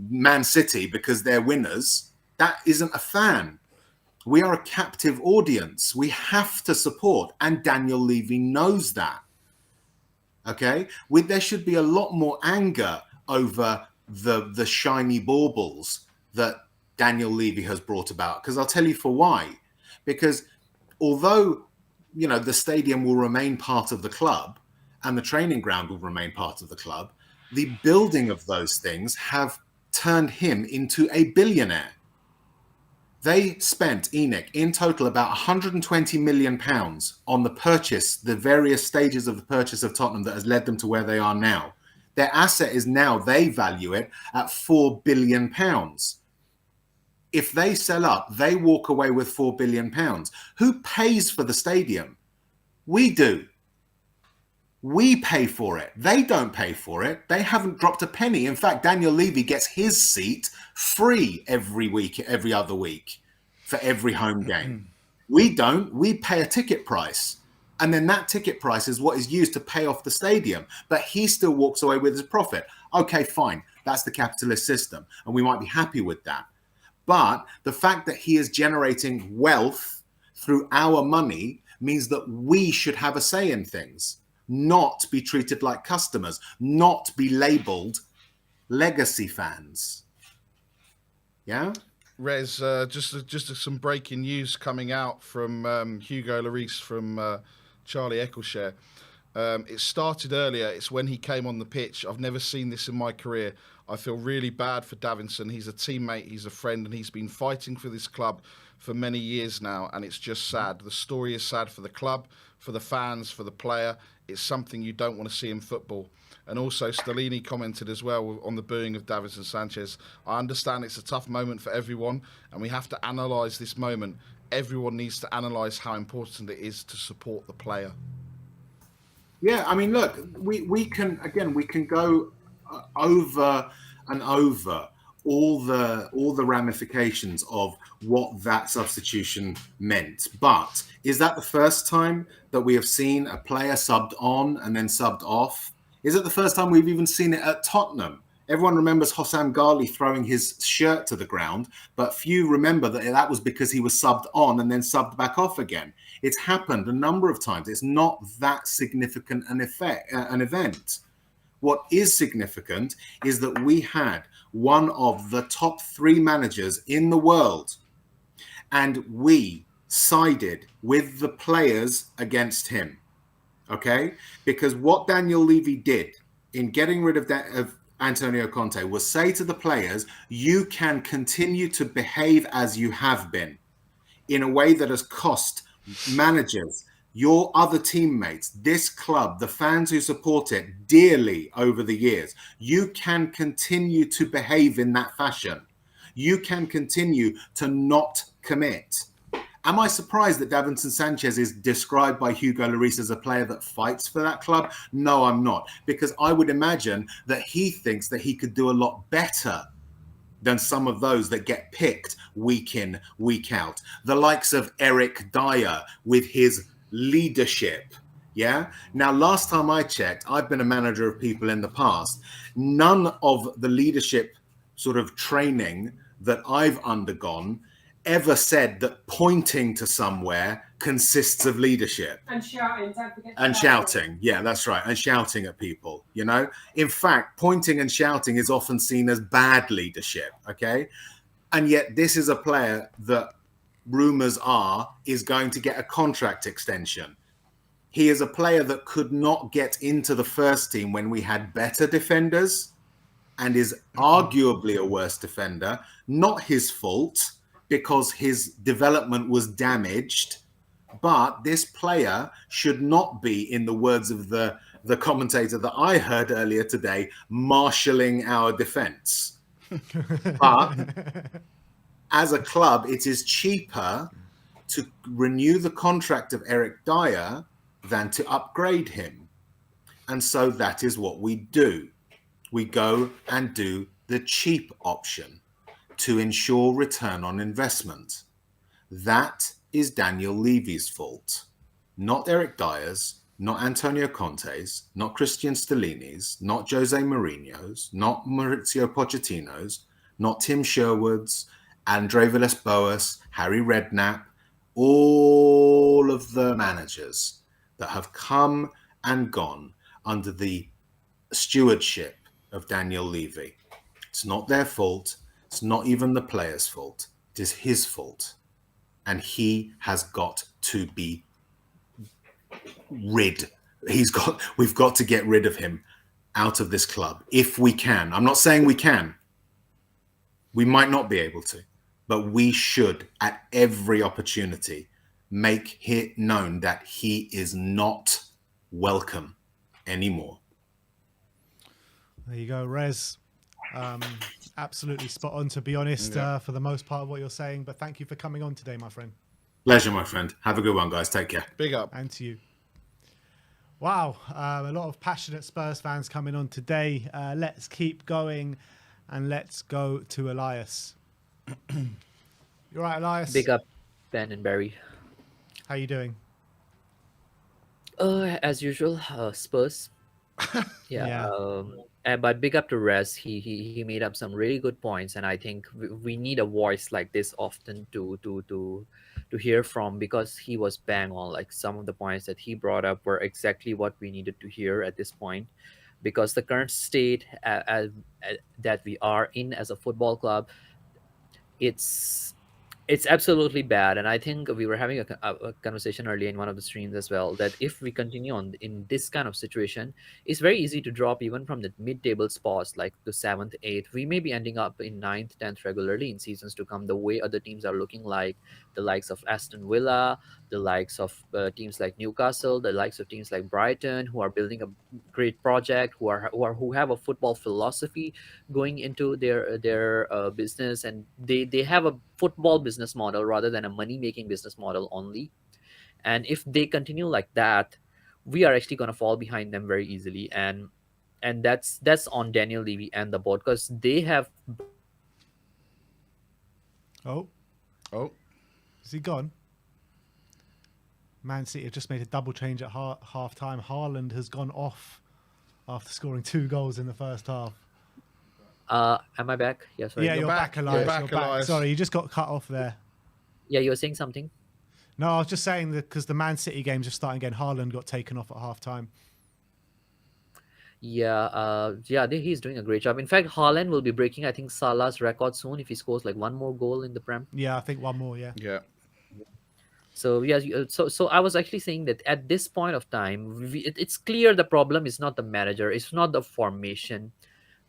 Man City because they're winners. That isn't a fan. We are a captive audience. We have to support. And Daniel Levy knows that. Okay? There should be a lot more anger over the shiny baubles that Daniel Levy has brought about. Because I'll tell you for why. Because although, the stadium will remain part of the club and the training ground will remain part of the club, the building of those things have turned him into a billionaire. They spent, ENIC, in total about £120 million on the various stages of the purchase of Tottenham that has led them to where they are now. Their asset is now, they value it at £4 billion. If they sell up, they walk away with £4 billion. Who pays for the stadium? We do. We pay for it. They don't pay for it. They haven't dropped a penny. In fact, Daniel Levy gets his seat free every other week for every home game. We don't. We pay a ticket price. And then that ticket price is what is used to pay off the stadium. But he still walks away with his profit. Okay, fine. That's the capitalist system. And we might be happy with that. But the fact that he is generating wealth through our money means that we should have a say in things, not be treated like customers, not be labeled legacy fans. Yeah? Rez, just some breaking news coming out from Hugo Lloris from Charlie Eccleshare. It started earlier. It's when he came on the pitch. I've never seen this in my career. I feel really bad for Davinson. He's a teammate, he's a friend, and he's been fighting for this club for many years now, and it's just sad. The story is sad for the club, for the fans, for the player. It's something you don't want to see in football. And also, Stellini commented as well on the booing of Davinson Sanchez. I understand it's a tough moment for everyone, and we have to analyse this moment. Everyone needs to analyse how important it is to support the player. Yeah, I mean, look, we can go over and over all the ramifications of what that substitution meant. But is that the first time that we have seen a player subbed on and then subbed off? Is it the first time we've even seen it at Tottenham? Everyone remembers Hossam Ghali throwing his shirt to the ground, but few remember that was because he was subbed on and then subbed back off again. It's happened a number of times. It's not that significant an event. What is significant is that we had one of the top 3 managers in the world, and we sided with the players against him. Okay? Because what Daniel Levy did in getting rid of Antonio Conte was say to the players, you can continue to behave as you have been in a way that has cost managers, your other teammates, this club, the fans who support it dearly over the years. You can continue to behave in that fashion. You can continue to not commit. Am I surprised that Davinson Sanchez is described by Hugo Lloris as a player that fights for that club? No, I'm not. Because I would imagine that he thinks that he could do a lot better than some of those that get picked week in, week out. The likes of Eric Dyer with his leadership. Yeah. Now, last time I checked, I've been a manager of people in the past. None of the leadership sort of training that I've undergone ever said that pointing to somewhere consists of leadership. And shouting, don't forget. And shouting, yeah, that's right. And shouting at people, In fact, pointing and shouting is often seen as bad leadership, okay? And yet this is a player that rumours are is going to get a contract extension. He is a player that could not get into the first team when we had better defenders and is arguably a worse defender. Not his fault, because his development was damaged. But this player should not be, in the words of the commentator that I heard earlier today, marshalling our defence. But as a club, it is cheaper to renew the contract of Eric Dyer than to upgrade him. And so that is what we do. We go and do the cheap option to ensure return on investment. That is Daniel Levy's fault. Not Eric Dyer's, not Antonio Conte's, not Christian Stellini's, not Jose Mourinho's, not Maurizio Pochettino's, not Tim Sherwood's, Andre Villas-Boas, Harry Redknapp, all of the managers that have come and gone under the stewardship of Daniel Levy. It's not their fault. It's not even the players' fault. It is his fault. And he has got to be rid. We've got to get rid of him out of this club if we can. I'm not saying we can. We might not be able to, but we should, at every opportunity, make it known that he is not welcome anymore. There you go, Rez. Absolutely spot on, to be honest, for the most part of what you're saying. But thank you for coming on today, my friend. Pleasure, my friend. Have a good one, guys. Take care. Big up. And to you. Wow, a lot of passionate Spurs fans coming on today. Let's keep going and let's go to Elias. You all right, Elias? Big up, Ben and Barry. How you doing? As usual, Spurs. Yeah. But big up to Rez. He made up some really good points, and I think we need a voice like this often to hear from, because he was bang on. Like, some of the points that he brought up were exactly what we needed to hear at this point, because the current state that we are in as a football club, it's absolutely bad. And I think we were having a conversation earlier in one of the streams as well, that if we continue on in this kind of situation, it's very easy to drop even from the mid-table spots, like the 7th, 8th. We may be ending up in 9th, 10th regularly in seasons to come, the way other teams are looking, like the likes of Aston Villa, the likes of teams like Newcastle, the likes of teams like Brighton, who are building a great project, who have a football philosophy going into their business, and they have a football business model rather than a money-making business model only. And if they continue like that, we are actually going to fall behind them very easily. And that's on Daniel Levy and the board, because they have. Oh, is he gone? Man City have just made a double change at half time. Haaland has gone off after scoring 2 goals in the first half. Am I back? Yes. Yeah, you're back, Elias. You're back. Elias. Sorry, you just got cut off there. Yeah, you were saying something. No, I was just saying that because the Man City game's just starting again. Haaland got taken off at half time. Yeah, he's doing a great job. In fact, Haaland will be breaking, I think, Salah's record soon if he scores like one more goal in the Prem. Yeah, I think one more. Yeah. Yeah. So yeah, so I was actually saying that at this point of time, it's clear the problem is not the manager, it's not the formation.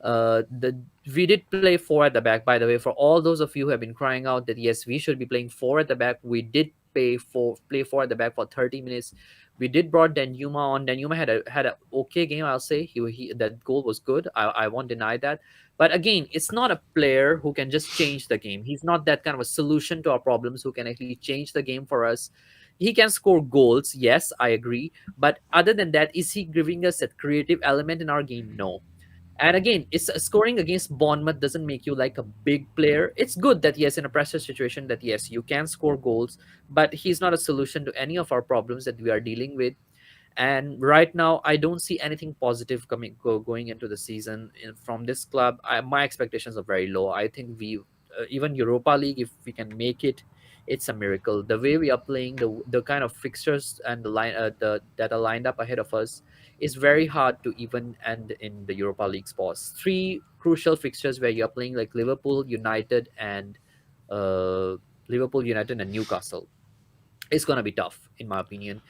We did play 4 at the back, by the way. For all those of you who have been crying out that yes, we should be playing 4 at the back, we did play 4 at the back for 30 minutes. We did brought Danjuma on. Danjuma had a okay game, I'll say. He that goal was good. I won't deny that. But again, it's not a player who can just change the game. He's not that kind of a solution to our problems who can actually change the game for us. He can score goals, yes, I agree. But other than that, is he giving us that creative element in our game? No. And again, it's scoring against Bournemouth doesn't make you like a big player. It's good that yes, in a pressure situation, that yes, you can score goals, but he's not a solution to any of our problems that we are dealing with. And right now, I don't see anything positive going into the season from this club. My expectations are very low. I think we even Europa League, if we can make it, it's a miracle. The way we are playing, the kind of fixtures and the line that are lined up ahead of us, is very hard to even end in the Europa League spots. 3 crucial fixtures where you're playing like Liverpool United and Newcastle. It's gonna be tough, in my opinion,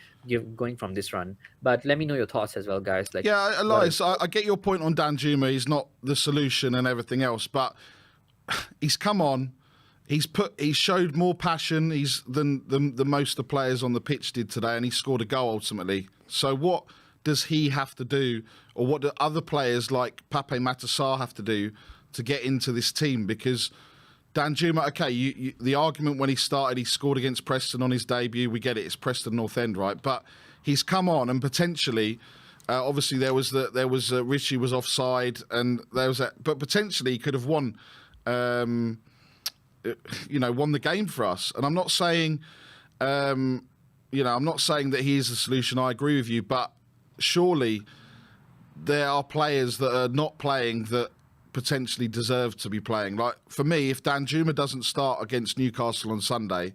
going from this run. But let me know your thoughts as well, guys. Like, yeah, Elias, I get your point on Danjuma. He's not the solution and everything else, but he's come on. He's showed more passion than most of the players on the pitch did today, and he scored a goal ultimately. So what does he have to do, or what do other players like Pape Matar have to do to get into this team? Because Danjuma, okay, the argument when he started, he scored against Preston on his debut. We get it; it's Preston North End, right? But he's come on, and potentially, obviously, there was Richie was offside, and there was that, but potentially he could have won, won the game for us. And I'm not saying You know, I'm not saying that he is the solution. I agree with you, but surely there are players that are not playing that potentially deserve to be playing. Like for me, if Danjuma doesn't start against Newcastle on Sunday,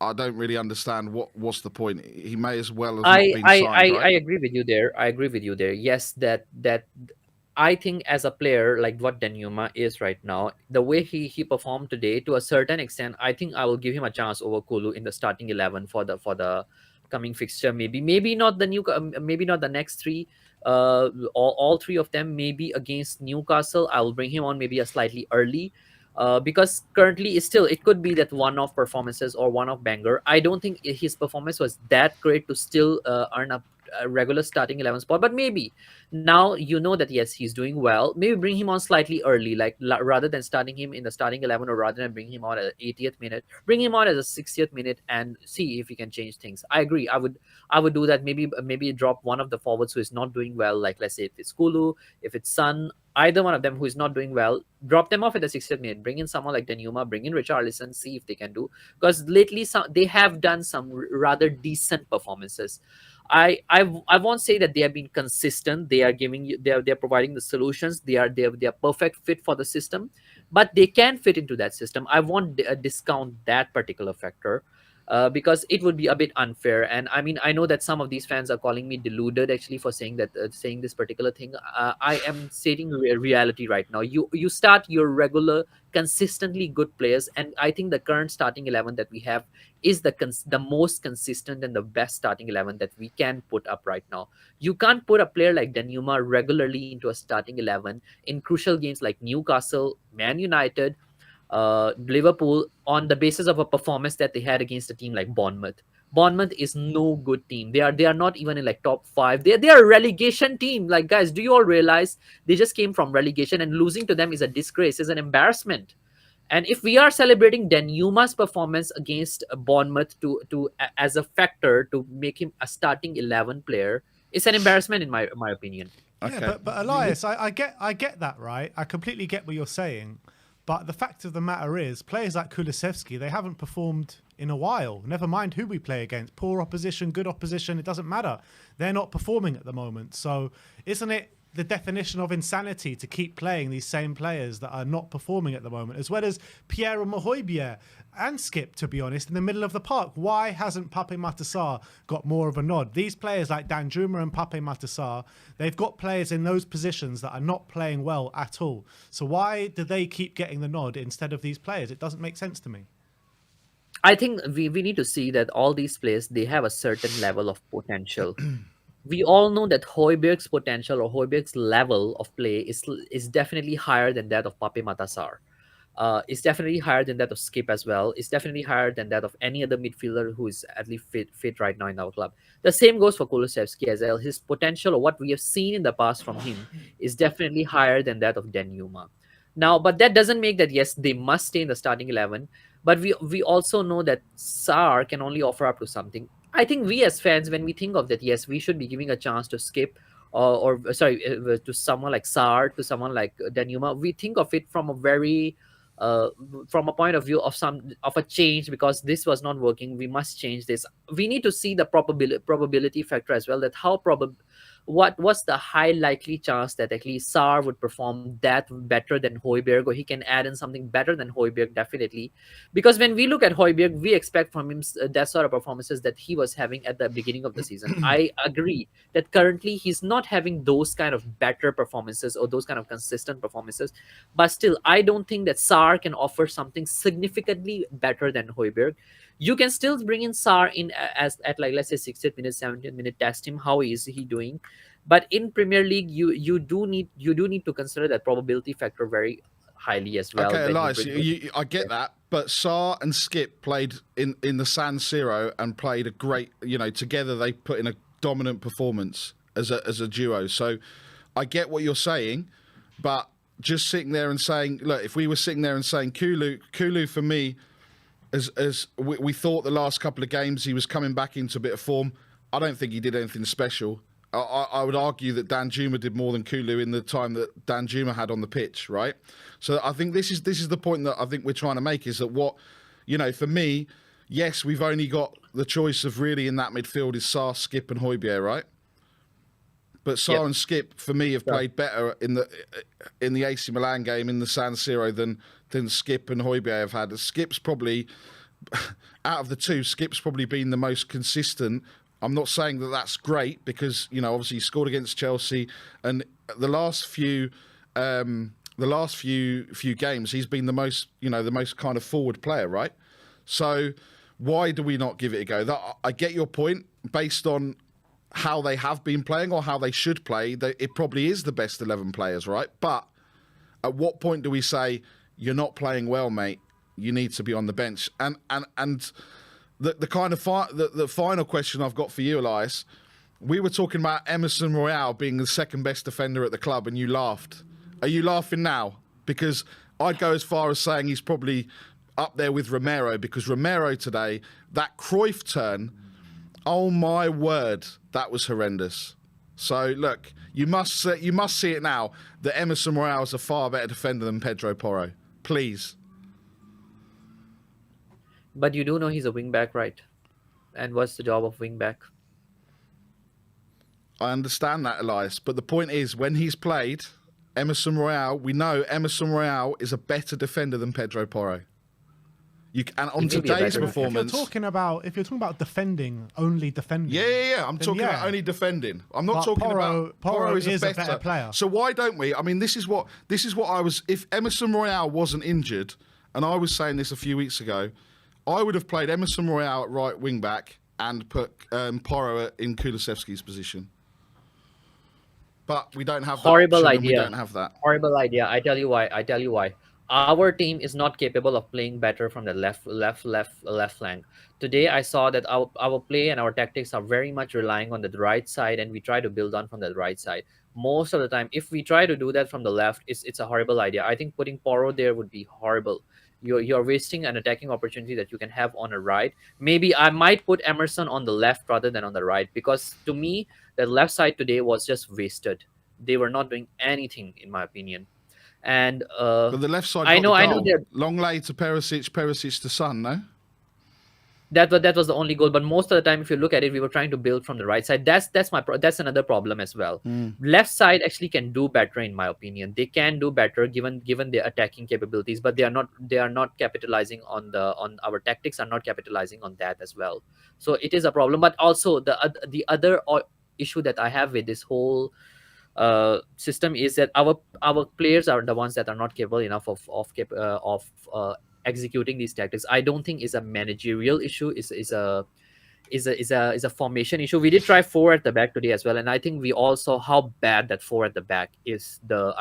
I don't really understand what's the point. He may as well have not been signed, right? I agree with you there. I agree with you there. Yes, that I think as a player like what Danjuma is right now, the way he performed today, to a certain extent, I think I will give him a chance over Kulu in the starting 11 for the coming fixture. Maybe not the maybe not the next three. All three of them maybe against Newcastle. I will bring him on maybe a slightly early. Because currently it could be that one-off performances or one-off banger. I don't think his performance was that great to still earn a regular starting 11 spot, but maybe now you know that yes, he's doing well. Maybe bring him on slightly early, like rather than starting him in the starting 11, or rather than bring him on at the 80th minute, bring him on as a 60th minute and see if he can change things. I agree. I would do that. Maybe drop one of the forwards who is not doing well, like let's say if it's Kulu, if it's Sun, either one of them who is not doing well, drop them off at the 60th minute. Bring in someone like Danjuma, bring in Richarlison, see if they can do. Because lately, they have done some rather decent performances. I won't say that they have been consistent. They are giving you, they're providing the solutions. They are perfect fit for the system, but they can fit into that system. I won't discount that particular factor. Because it would be a bit unfair. And I mean, I know that some of these fans are calling me deluded actually for saying that, saying this particular thing. I am stating reality right now. You start your regular, consistently good players, and I think the current starting 11 that we have is the most consistent and the best starting 11 that we can put up right now. You can't put a player like Danjuma regularly into a starting 11 in crucial games like Newcastle, Man United, Liverpool, on the basis of a performance that they had against a team like Bournemouth. Bournemouth is no good team. They are not even in like top five. They are a relegation team. Like guys, do you all realize they just came from relegation, and losing to them is a disgrace, is an embarrassment. And if we are celebrating Danjuma's performance against Bournemouth as a factor to make him a starting 11 player, it's an embarrassment in my opinion. Yeah, Okay. but Elias, I get that, right? I completely get what you're saying. But the fact of the matter is, players like Kulusevski, they haven't performed in a while. Never mind who we play against. Poor opposition, good opposition, it doesn't matter. They're not performing at the moment. So isn't it the definition of insanity to keep playing these same players that are not performing at the moment, as well as Pierre and Højbjerg and Skip, to be honest, in the middle of the park? Why hasn't Pape Matar got more of a nod? These players like Danjuma and Pape Matar, they've got players in those positions that are not playing well at all. So why do they keep getting the nod instead of these players? It doesn't make sense to me. I think we need to see that all these players, they have a certain level of potential. We all know that Højbjerg's potential or Højbjerg's level of play is definitely higher than that of Pape Matar. It's definitely higher than that of Skip as well. It's definitely higher than that of any other midfielder who is at least fit right now in our club. The same goes for Kulusevski as well. His potential, or what we have seen in the past from him, is definitely higher than that of Danjuma. Now, but that doesn't make that yes, they must stay in the starting 11. But we also know that Sarr can only offer up to something. I think we as fans, when we think of that, yes, we should be giving a chance to Skip, to someone like Sarr, to someone like Danjuma. We think of it from a very from a point of view of a change, because this was not working. We must change this. We need to see the probability factor as well. That what's the high likely chance that at least Sarr would perform that better than Højbjerg, or he can add in something better than Højbjerg, definitely. Because when we look at Højbjerg, we expect from him that sort of performances that he was having at the beginning of the season. I agree that currently he's not having those kind of better performances or those kind of consistent performances. But still, I don't think that Sarr can offer something significantly better than Højbjerg. You can still bring in Sarr in as at like, let's say 60th minute, 70th minute, test him. How is he doing? But in Premier League, you do need to consider that probability factor very highly as well. Okay, Elias, I get that, but Sarr and Skip played in the San Siro and played a great, together they put in a dominant performance as a duo. So I get what you're saying, but just sitting there and saying, look, if we were sitting there and saying Kulu for me, as we thought the last couple of games he was coming back into a bit of form, I don't think he did anything special. I would argue that Danjuma did more than Kulu in the time that Danjuma had on the pitch, right? So I think this is the point that I think we're trying to make, is that for me, yes, we've only got the choice of really in that midfield is Sarr, Skip, and Højbjerg, right? But Sarr and Skip, for me, have played better in the AC Milan game in the San Siro than Skip and Højbjerg have had. Skip's probably, out of the two, Skip's probably been the most consistent. I'm not saying that that's great because, you know, obviously he scored against Chelsea, and the last few games he's been the most kind of forward player, right? So why do we not give it a go? I get your point based on how they have been playing or how they should play. It probably is the best 11 players, right? But at what point do we say, you're not playing well, mate, you need to be on the bench? And the kind of the final question I've got for you, Elias, we were talking about Emerson Royale being the second best defender at the club, and you laughed. Are you laughing now? Because I'd go as far as saying he's probably up there with Romero, because Romero today, that Cruyff turn, oh my word, that was horrendous. So look, you must see it now that Emerson Royale is a far better defender than Pedro Porro. Please. But you do know he's a wing back, right? And what's the job of wing back? I understand that, Elias, but the point is, when he's played Emerson Royale, we know Emerson Royale is a better defender than Pedro Porro. And on today's performance, if you're talking about defending, only defending. Yeah. I'm talking about only defending. I'm not talking about Porro is a better player. So why don't we? I mean, this is what I was. If Emerson Royale wasn't injured, and I was saying this a few weeks ago, I would have played Emerson Royale at right wing back and put Porro in Kulusevski's position. But we don't have that. Horrible idea. We don't have that. Horrible idea. I tell you why. Our team is not capable of playing better from the left flank. Today, I saw that our play and our tactics are very much relying on the right side, and we try to build on from the right side. Most of the time, if we try to do that from the left, it's a horrible idea. I think putting Porro there would be horrible. You're wasting an attacking opportunity that you can have on a right. Maybe I might put Emerson on the left rather than on the right, because to me, the left side today was just wasted. They were not doing anything, in my opinion. And but the left side, I know long lay to Perisic to Son, no? That was the only goal. But most of the time, if you look at it, we were trying to build from the right side. That's another problem as well. Left side actually can do better, in my opinion. They can do better given their attacking capabilities, but they are not capitalizing on our tactics, are not capitalizing on that as well. So it is a problem. But also the other issue that I have with this whole system is that our players are the ones that are not capable enough of executing these tactics. I don't think is a managerial issue. Is a formation issue. We did try 4 at the back today as well, and I think we all saw how bad that 4 at the back is. The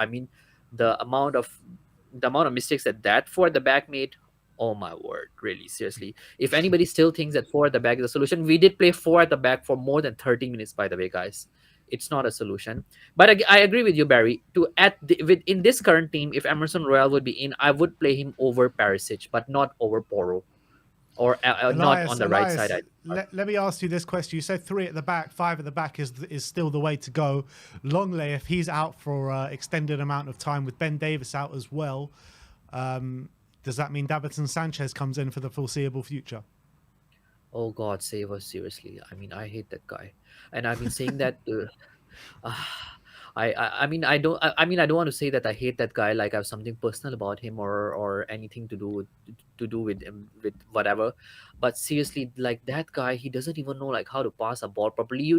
amount of mistakes that 4 at the back made. Oh my word, really, seriously. If anybody still thinks that 4 at the back is a solution, we did play 4 at the back for more than 30 minutes, by the way, guys. It's not a solution. But I agree with you, Barry. In this current team, if Emerson Royale would be in, I would play him over Perisic, but not over Porro. Or Elias, not on the right side. Let me ask you this question. You said 3 at the back, 5 at the back is still the way to go. Longley, if he's out for extended amount of time with Ben Davies out as well, does that mean Davinson Sanchez comes in for the foreseeable future? Oh God, save us, seriously. I mean, I hate that guy, and I've been saying that. I don't want to say that I hate that guy, like I have something personal about him or anything to do with him, with whatever. But seriously, like that guy, he doesn't even know like how to pass a ball properly.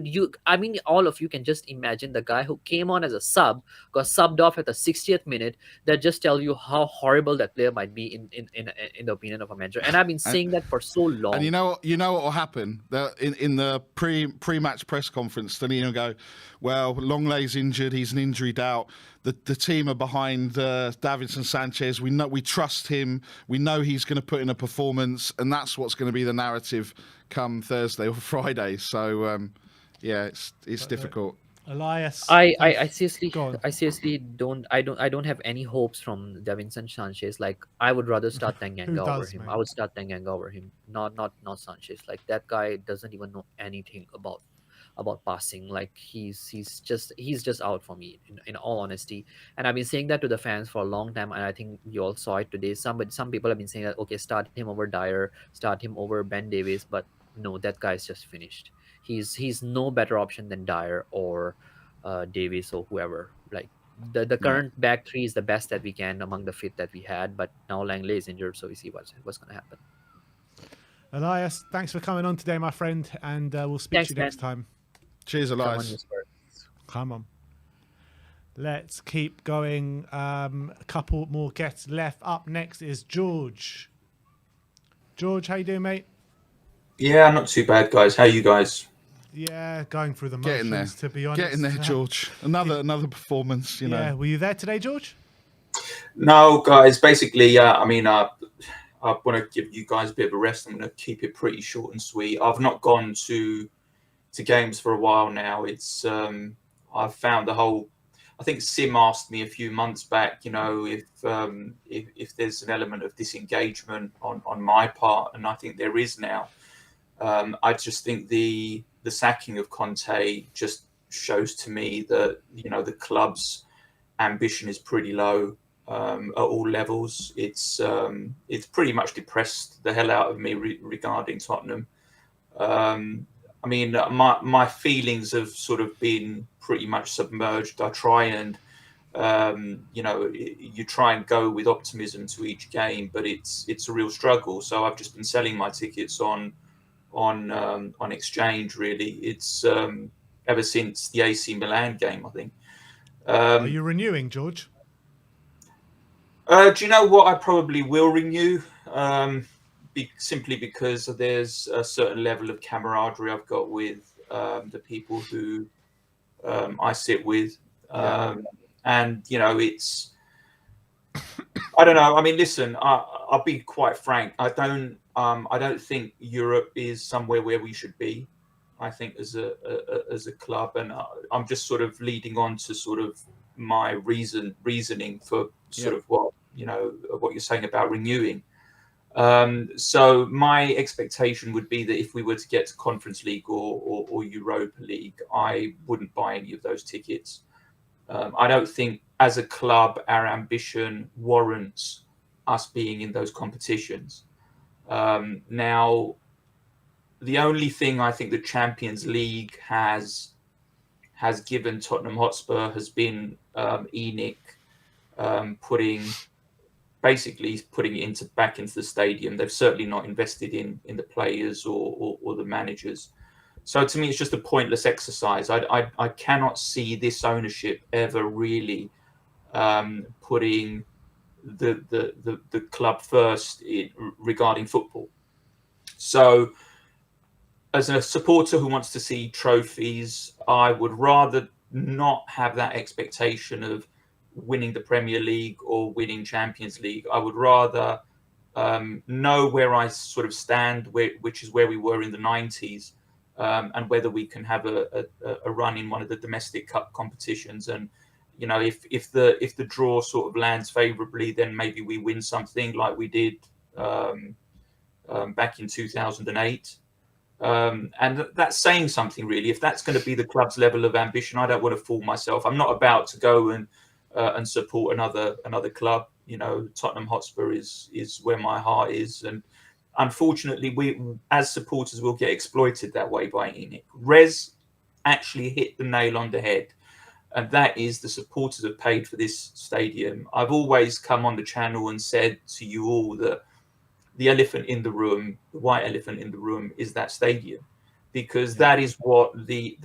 I mean, all of you can just imagine the guy who came on as a sub, got subbed off at the 60th minute. That just tell you how horrible that player might be in the opinion of a manager. And I've been saying that for so long. And you know what will happen? In the pre-match press conference, then he'll go, well, Longlay's injured. He's an injury doubt. The team are behind Davinson Sanchez. We trust him. We know he's going to put in a performance, and that's what's going to be the narrative come Thursday or Friday. So yeah, it's difficult. Elias, I seriously don't have any hopes from Davinson Sanchez. Like I would rather start Tanganga over him. Man? I would start Tanganga over him, not Sanchez. Like that guy doesn't even know anything about about passing. Like he's just out for me in all honesty. And I've been saying that to the fans for a long time, and I think you all saw it today. Some people have been saying that, okay, start him over Dyer, start him over Ben Davies, but no, that guy's just finished. He's no better option than Dyer or Davies or whoever. Like the Yeah. current back three is the best that we can among the fit that we had, but now Langley is injured, so we see what's going to happen. Elias, thanks for coming on today, my friend, and we'll speak Thanks, to you man. next time. Cheers, Come on, Elias. you Spurs. Come on. Let's keep going. A couple more guests left. Up next is George. George, how you doing, mate? Yeah, not too bad, guys. How you guys? Yeah, going through the Getting there. motions, to be honest. Getting there, George. Another performance, you Yeah, know. were you there today, George? No, guys. Basically, I mean, I want to give you guys a bit of a rest. I'm going to keep it pretty short and sweet. I've not gone to games for a while now. It's I've found the whole. I think Sim asked me a few months back, you know, if there's an element of disengagement on my part, and I think there is now. I just think the sacking of Conte just shows to me that, you know, the club's ambition is pretty low at all levels. It's pretty much depressed the hell out of me regarding Tottenham. I mean, my feelings have sort of been pretty much submerged. I try and you know, you try and go with optimism to each game, but it's a real struggle. So I've just been selling my tickets on exchange. Really, it's ever since the AC Milan game, I think. Are you renewing, George? Do you know what? I probably will renew, simply because there's a certain level of camaraderie I've got with the people who I sit with, and you know, it's. I don't know. I mean, listen. I'll be quite frank. I don't think Europe is somewhere where we should be. I think as a club, and I'm just sort of leading on to sort of my reasoning for sort of what, you know, what you're saying about renewing. So my expectation would be that if we were to get to Conference League or Europa League, I wouldn't buy any of those tickets. I don't think, as a club, our ambition warrants us being in those competitions. Now, the only thing I think the Champions League has given Tottenham Hotspur has been ENIC basically putting it back into the stadium. They've certainly not invested in the players or the managers. So to me, it's just a pointless exercise. I cannot see this ownership ever really putting the club first regarding football. So as a supporter who wants to see trophies, I would rather not have that expectation of winning the Premier League or winning Champions League. I would rather know where I sort of stand, which is where we were in the 90s, and whether we can have a run in one of the domestic cup competitions. And you know, if the draw sort of lands favourably, then maybe we win something like we did back in 2008. And that's saying something, really. If that's going to be the club's level of ambition, I don't want to fool myself. I'm not about to go and support another club. You know, Tottenham Hotspur is where my heart is, and unfortunately, we as supporters will get exploited that way by ENIC. Rez actually hit the nail on the head, and that is the supporters have paid for this stadium. I've always come on the channel and said to you all that the elephant in the room, the white elephant in the room, is that stadium, because that is what the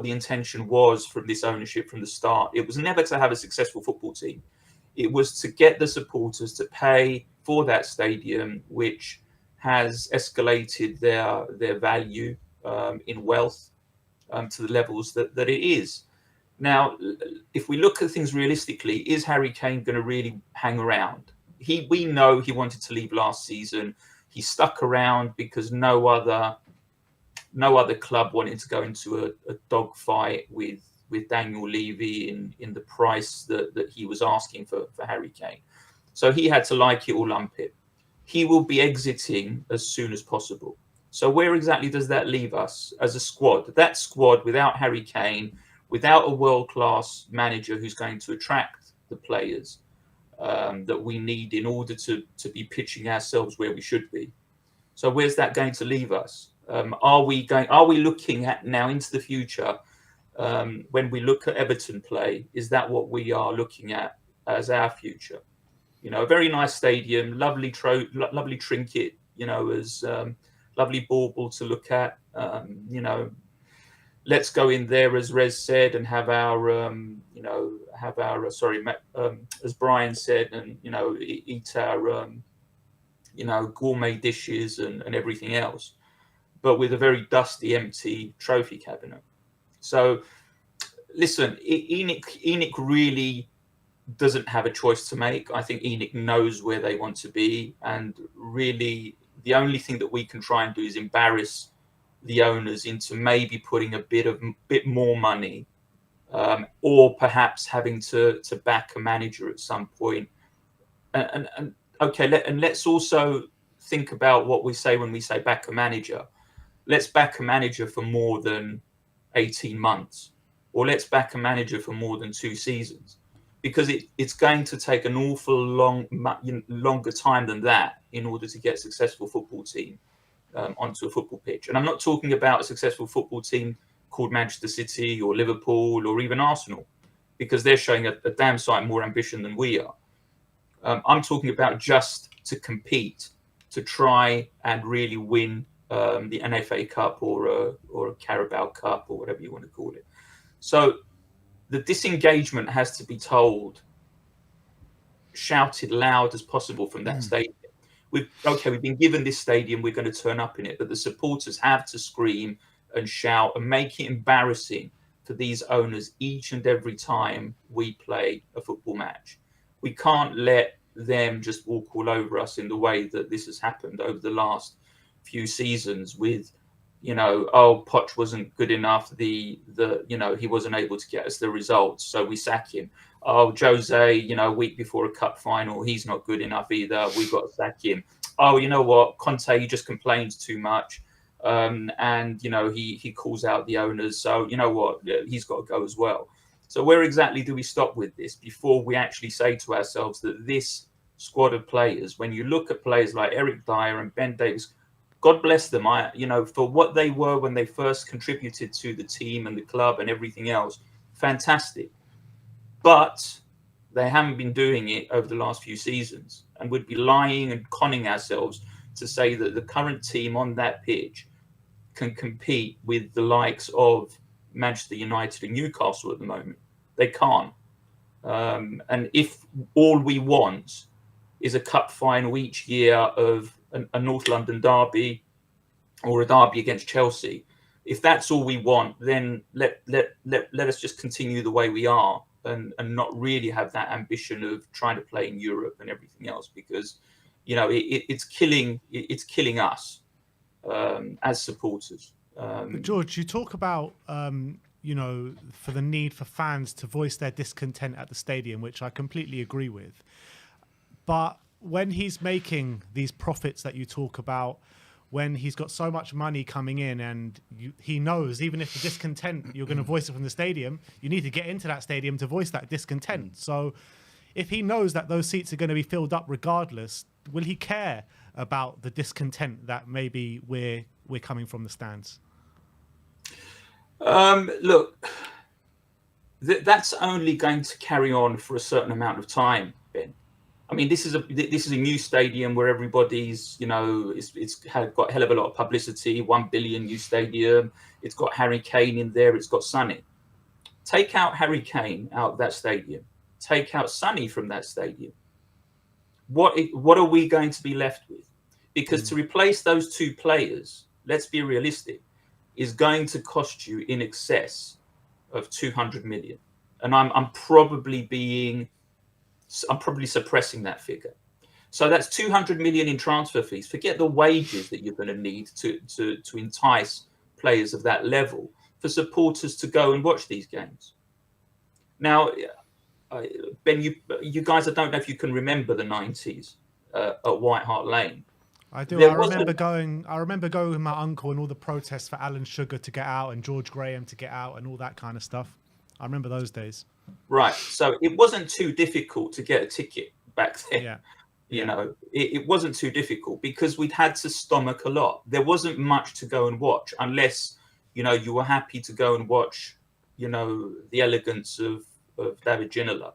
intention was from this ownership from the start. It was never to have a successful football team. It was to get the supporters to pay for that stadium, which has escalated their value in wealth to the levels that it is. Now, if we look at things realistically, is Harry Kane going to really hang around? We know he wanted to leave last season. He stuck around because no other club wanted to go into a dogfight with Daniel Levy in the price that he was asking for Harry Kane. So he had to like it or lump it. He will be exiting as soon as possible. So where exactly does that leave us as a squad? That squad without Harry Kane, without a world-class manager who's going to attract the players that we need in order to be pitching ourselves where we should be. So where's that going to leave us? Are we looking at now into the future? When we look at Everton play, is that what we are looking at as our future? You know, a very nice stadium, lovely trinket, you know, as lovely bauble to look at. You know, let's go in there, as Rez said, and have our, you know, as Brian said, and, you know, eat our, you know, gourmet dishes and everything else, but with a very dusty, empty trophy cabinet. So, listen, ENIC really doesn't have a choice to make. I think ENIC knows where they want to be, and really the only thing that we can try and do is embarrass the owners into maybe putting a bit more money, or perhaps having to back a manager at some point. And okay, let's also think about what we say when we say back a manager. Let's back a manager for more than 18 months, or let's back a manager for more than 2 seasons, because it's going to take an awful longer time than that in order to get a successful football team onto a football pitch. And I'm not talking about a successful football team called Manchester City or Liverpool or even Arsenal, because they're showing a damn sight more ambition than we are. I'm talking about just to compete, to try and really win the NFA Cup or a Carabao Cup or whatever you want to call it. So the disengagement has to be shouted loud as possible from that stadium. We've been given this stadium, we're going to turn up in it, but the supporters have to scream and shout and make it embarrassing for these owners each and every time we play a football match. We can't let them just walk all over us in the way that this has happened over the last few seasons with, you know, oh, Poch wasn't good enough. You know, he wasn't able to get us the results, so we sack him. Oh, Jose, you know, a week before a cup final, he's not good enough either. We've got to sack him. Oh, you know what? Conte, he just complains too much. And, you know, he calls out the owners. So, you know what? He's got to go as well. So where exactly do we stop with this before we actually say to ourselves that this squad of players, when you look at players like Eric Dyer and Ben Davies, God bless them, you know, for what they were when they first contributed to the team and the club and everything else, fantastic. But they haven't been doing it over the last few seasons, and would be lying and conning ourselves to say that the current team on that pitch can compete with the likes of Manchester United and Newcastle at the moment. They can't. And if all we want is a cup final each year of a North London derby or a derby against Chelsea, if that's all we want, then let us just continue the way we are and not really have that ambition of trying to play in Europe and everything else, because, you know, it's killing us as supporters. But George, you talk about you know, for the need for fans to voice their discontent at the stadium, which I completely agree with. But when he's making these profits that you talk about, when he's got so much money coming in, and he knows even if the discontent, you're going to voice it from the stadium, you need to get into that stadium to voice that discontent. So if he knows that those seats are going to be filled up regardless, will he care about the discontent that maybe we're coming from the stands? Look, that's only going to carry on for a certain amount of time, Ben. I mean, this is a new stadium where everybody's, you know, it's got a hell of a lot of publicity. 1 billion new stadium. It's got Harry Kane in there. It's got Sonny. Take out Harry Kane out of that stadium. Take out Sonny from that stadium. What are we going to be left with? Because to replace those two players, let's be realistic, is going to cost you in excess of 200 million. And I'm probably suppressing that figure. So that's 200 million in transfer fees. Forget the wages that you're going to need to entice players of that level for supporters to go and watch these games. Now, Ben, you guys, I don't know if you can remember the 90s at White Hart Lane. I do. There I wasn't- remember going. I remember going with my uncle and all the protests for Alan Sugar to get out and George Graham to get out and all that kind of stuff. I remember those days. Right. So it wasn't too difficult to get a ticket back then. Yeah. You know, it wasn't too difficult because we'd had to stomach a lot. There wasn't much to go and watch unless, you know, you were happy to go and watch, you know, the elegance of David Ginola,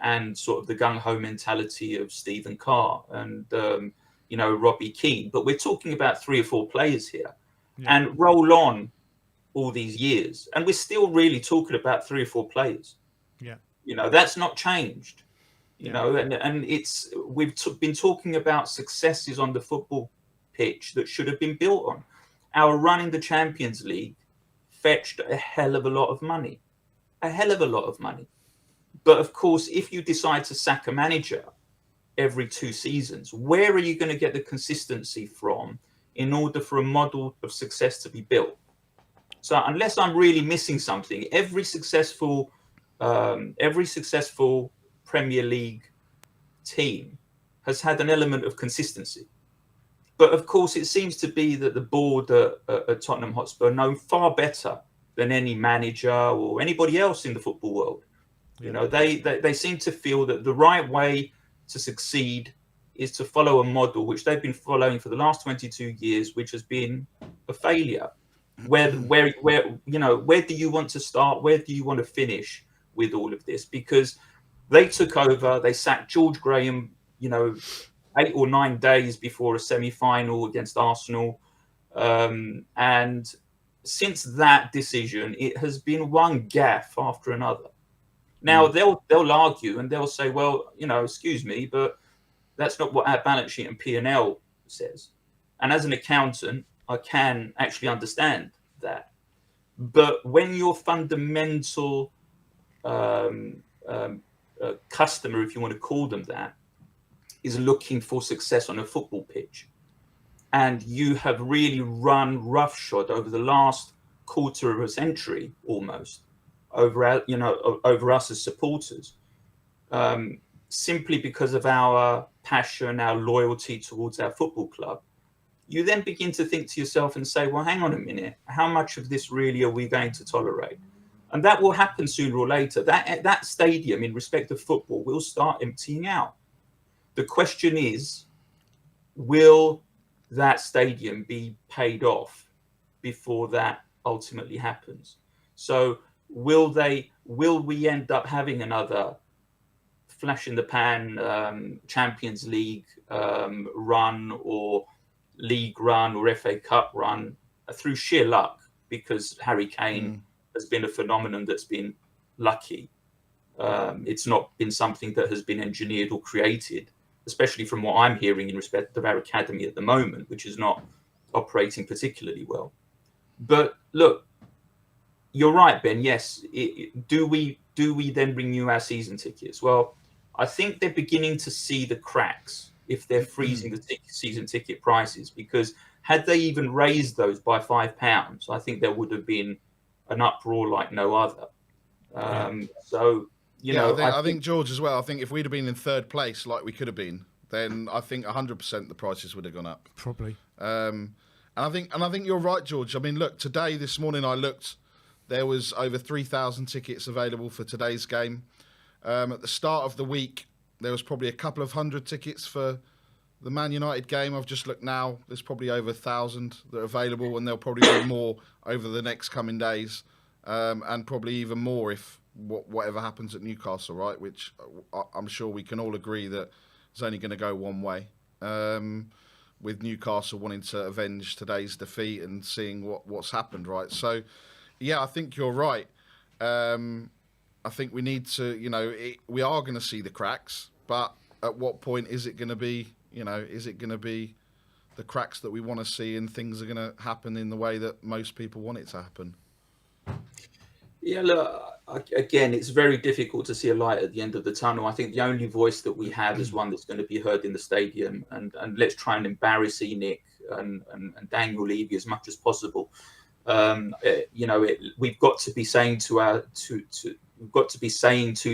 and sort of the gung-ho mentality of Stephen Carr and, you know, Robbie Keane. But we're talking about 3 or 4 players here. Yeah. And roll on all these years, and we're still really talking about 3 or 4 players. Yeah. You know, that's not changed. You Yeah. know, and it's been talking about successes on the football pitch that should have been built on. Our run in the Champions League fetched a hell of a lot of money, a hell of a lot of money. But of course, if you decide to sack a manager every 2 seasons, where are you going to get the consistency from in order for a model of success to be built? So unless I'm really missing something, every successful Premier League team has had an element of consistency. But of course, it seems to be that the board at Tottenham Hotspur know far better than any manager or anybody else in the football world. Yeah. You know, they seem to feel that the right way to succeed is to follow a model which they've been following for the last 22 years, which has been a failure. Where you know, where do you want to start? Where do you want to finish with all of this? Because they took over, they sacked George Graham, you know, 8 or 9 days before a semi-final against Arsenal. And since that decision, it has been one gaffe after another. Now, they'll argue and they'll say, well, you know, excuse me, but that's not what our balance sheet and P&L says. And as an accountant, I can actually understand that. But when your fundamental customer, if you want to call them that, is looking for success on a football pitch, and you have really run roughshod over the last quarter of a century almost over us as supporters, simply because of our passion, our loyalty towards our football club, you then begin to think to yourself and say, well, hang on a minute, how much of this really are we going to tolerate? And that will happen sooner or later. That stadium, in respect of football, will start emptying out. The question is, will that stadium be paid off before that ultimately happens? So will we end up having another flash in the pan Champions League run or league run or FA Cup run through sheer luck, because Harry Kane has been a phenomenon that's been lucky? It's not been something that has been engineered or created, especially from what I'm hearing in respect of our academy at the moment, which is not operating particularly well. But look, you're right, Ben. Yes, do we then renew our season tickets? Well, I think they're beginning to see the cracks if they're freezing the season ticket prices, because had they even raised those by £5, I think there would have been an uproar like no other. So, you know, I think George as well. I think if we'd have been in 3rd place like we could have been, then I think 100% the prices would have gone up. Probably. And I think you're right, George. I mean, look, this morning I looked, there was over 3,000 tickets available for today's game. At the start of the week, there was probably a couple of hundred tickets for the Man United game. I've just looked now. There's probably over 1,000 that are available, and there'll probably be more over the next coming days, and probably even more if whatever happens at Newcastle, right? Which I'm sure we can all agree that it's only going to go one way. With Newcastle wanting to avenge today's defeat and seeing what's happened, right? So, yeah, I think you're right. I think we need to, you know, we are going to see the cracks, but at what point is it going to be, you know, is it going to be the cracks that we want to see and things are going to happen in the way that most people want it to happen? Yeah, look, again, it's very difficult to see a light at the end of the tunnel. I think the only voice that we have is one that's going to be heard in the stadium, and let's try and embarrass Enoch and Daniel Levy as much as possible. You know, we've got to be saying to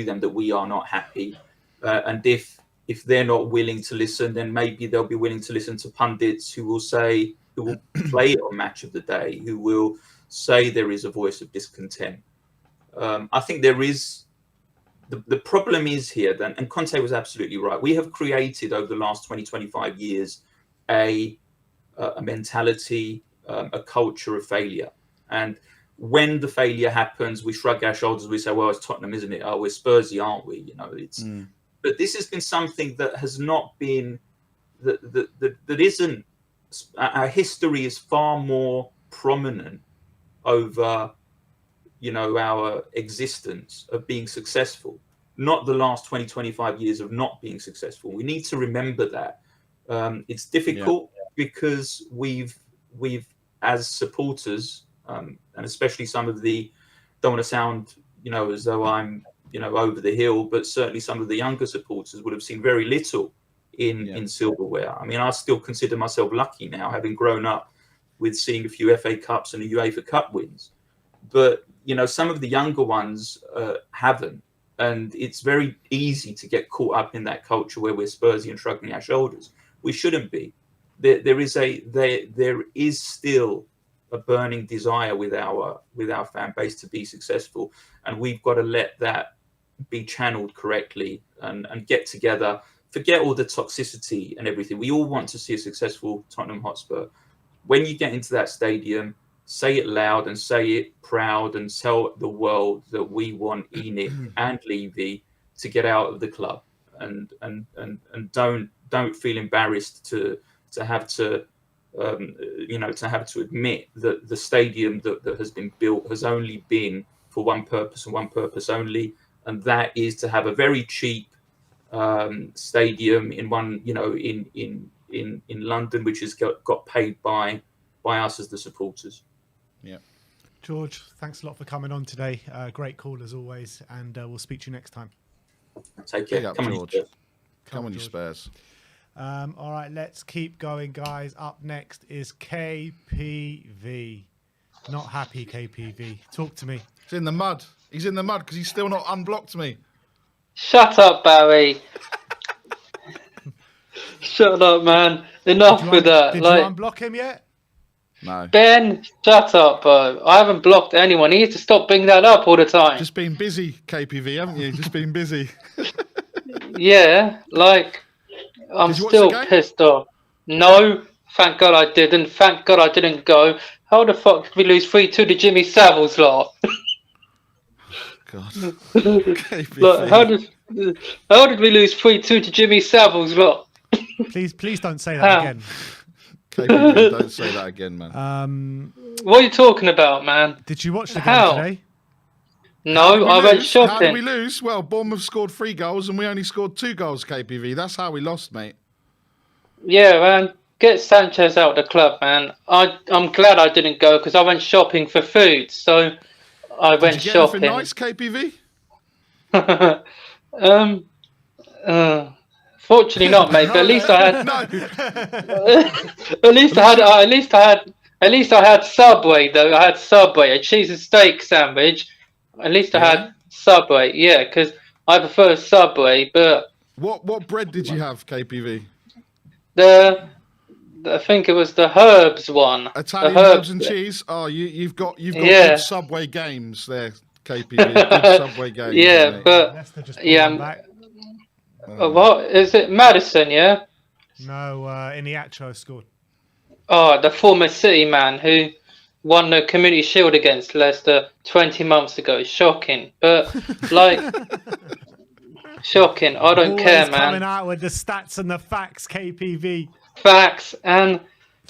them that we are not happy, and if if they're not willing to listen, then maybe they'll be willing to listen to pundits who will play it on Match of the Day, who will say there is a voice of discontent. I think there is. The problem is here then, and Conte was absolutely right. We have created over the last 20, 25 years a mentality, a culture of failure. And when the failure happens, we shrug our shoulders. We say, well, it's Tottenham, isn't it? Oh, we're Spursy, aren't we? You know, it's. But this has been something that has not been, that isn't, our history is far more prominent over, you know, our existence of being successful, not the last 20, 25 years of not being successful. We need to remember that. It's difficult because we've as supporters, and especially some of the, don't want to sound, you know, as though I'm, you know, over the hill, but certainly some of the younger supporters would have seen very little in silverware. I mean, I still consider myself lucky now, having grown up with seeing a few FA Cups and a UEFA Cup wins. But, you know, some of the younger ones haven't. And it's very easy to get caught up in that culture where we're Spursy and shrugging our shoulders. We shouldn't be. There is still a burning desire with our fan base to be successful. And we've got to let that be channeled correctly and get together, forget all the toxicity and everything. We all want to see a successful Tottenham Hotspur. When you get into that stadium, say it loud and say it proud and tell the world that we want Enid and Levy to get out of the club, and don't feel embarrassed to have to admit that the stadium that has been built has only been for one purpose and one purpose only, and that is to have a very cheap stadium in one, you know, in London, which has got paid by us as the supporters. Yeah. George, thanks a lot for coming on today. Great call as always, and we'll speak to you next time. Take care. Big up, Come George. on, Come on, you Spurs. All right, let's keep going, guys. Up next is KPV. Not happy, KPV. Talk to me. He's in the mud. He's in the mud because he's still not unblocked me. Shut up, Barry. Shut up, man. Enough with that. Did you unblock him yet? No. Ben, shut up, bro. I haven't blocked anyone. He needs to stop bringing that up all the time. Just been busy, KPV, haven't you? Just been busy. Yeah, like, I'm still pissed off. No, thank God I didn't. Thank God I didn't go. How the fuck did we lose 3-2 to Jimmy Savile's lot? God. Look, how did we lose 3-2 to Jimmy Savile's lot? Please don't say that again. KPV, don't say that again, man. What are you talking about, man? Did you watch the game today? No, I went shopping. How did we lose? Well, Bournemouth scored 3 goals and we only scored 2 goals, KPV. That's how we lost, mate. Yeah, man. Get Sanchez out of the club, man. I'm glad I didn't go because I went shopping for food. So I went shopping. Did you get anything nice, KPV? Fortunately not, mate. But at least I had. At least I had Subway though. I had Subway, a cheese and steak sandwich. At least I had Subway, yeah, because I prefer Subway. But what bread did you have, KPV? I think it was the herbs one. Italian herbs and cheese. Oh, you've got good Subway games there, KPV. Good Subway games. Yeah, mate. but what is it? Madison, yeah. No, Iniacho scored. Oh, the former City man who won the Community Shield against Leicester 20 months ago. Shocking, but like. Shocking. I don't care, man. Coming out with the stats and the facts, KPV. Facts, and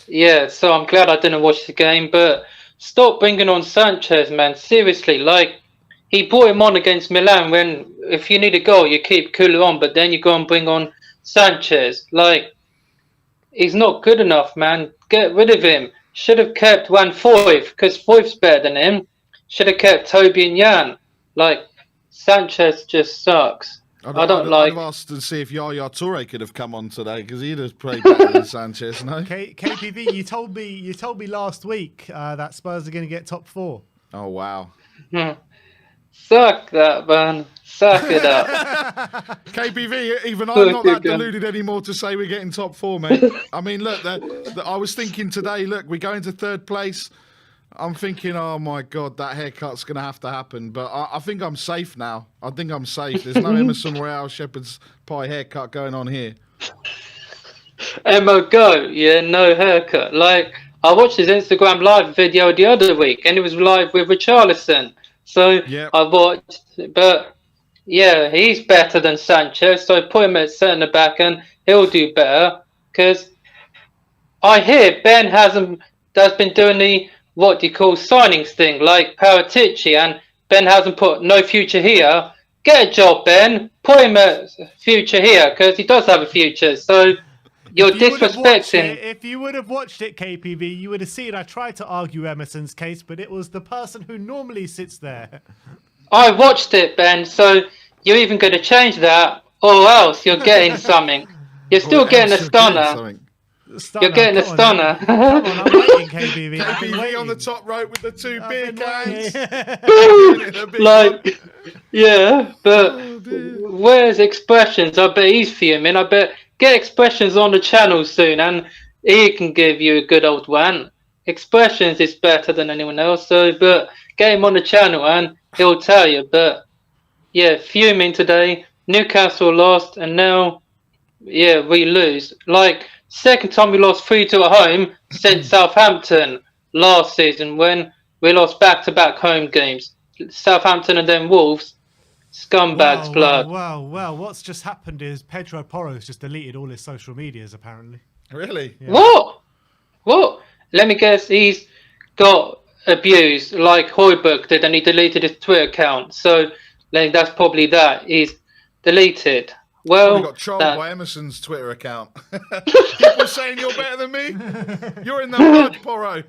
yeah, so I'm glad I didn't watch the game, but stop bringing on Sanchez, man. Seriously, like, he brought him on against Milan when, if you need a goal, you keep Kulu on, but then you go and bring on Sanchez. Like, he's not good enough, man. Get rid of him. Should have kept Juan Foyth, because Foyth's better than him. Should have kept Toby and Jan. Like, Sanchez just sucks. I'd have asked to see if Yaya Toure could have come on today because he'd have played better than Sanchez. No, KPV, you told me last week that Spurs are going to get top 4. Oh wow! Suck that, man. Suck it up. KBV, even Oh, I'm not that good God. deluded anymore to say we're getting top 4, mate. I mean, look, I was thinking today, look, we go into 3rd place. I'm thinking, oh my God, that haircut's going to have to happen. But I think I'm safe now. I think I'm safe. There's no Emerson Royale Shepherd's Pie haircut going on here. Emma Go, yeah, no haircut. Like, I watched his Instagram live video the other week, and it was live with Richarlison. So Yep. I watched, but yeah, he's better than Sanchez. So put him at centre back, and he'll do better. Because I hear Ben has been doing the what do you call signings thing, like Paratici, and Ben hasn't put no future here. Get a job, Ben. Put him at future here, because he does have a future. So you're disrespecting. If you would have watched it, KPV, you would have seen I tried to argue Emerson's case, but it was the person who normally sits there. I watched it, Ben. So you're even going to change that, or else you're getting something. You're still getting a stunner. You're getting a stunner. Come on, I'm waiting, KPV. I've been KBV on the waiting. top rope with the 2 beer cans. Like, yeah, but where's Expressions? I bet he's fuming. I bet get Expressions on the channel soon, and he can give you a good old one. Expressions is better than anyone else, so but get him on the channel and he'll tell you. But yeah, fuming today. Newcastle lost, and now yeah, we lose. Like, second time we lost 3-2 at home since Southampton last season, when we lost back-to-back home games. Southampton and then Wolves. Scumbags, blood. Wow. What's just happened is Pedro Porro's just deleted all his social medias, apparently. Really? Yeah. What? Let me guess, he's got abused like Højbjerg did, and he deleted his Twitter account. So like, that's probably that. He's deleted. Well, Probably got trolled by Emerson's Twitter account. People saying you're better than me. You're in the mud, Porro.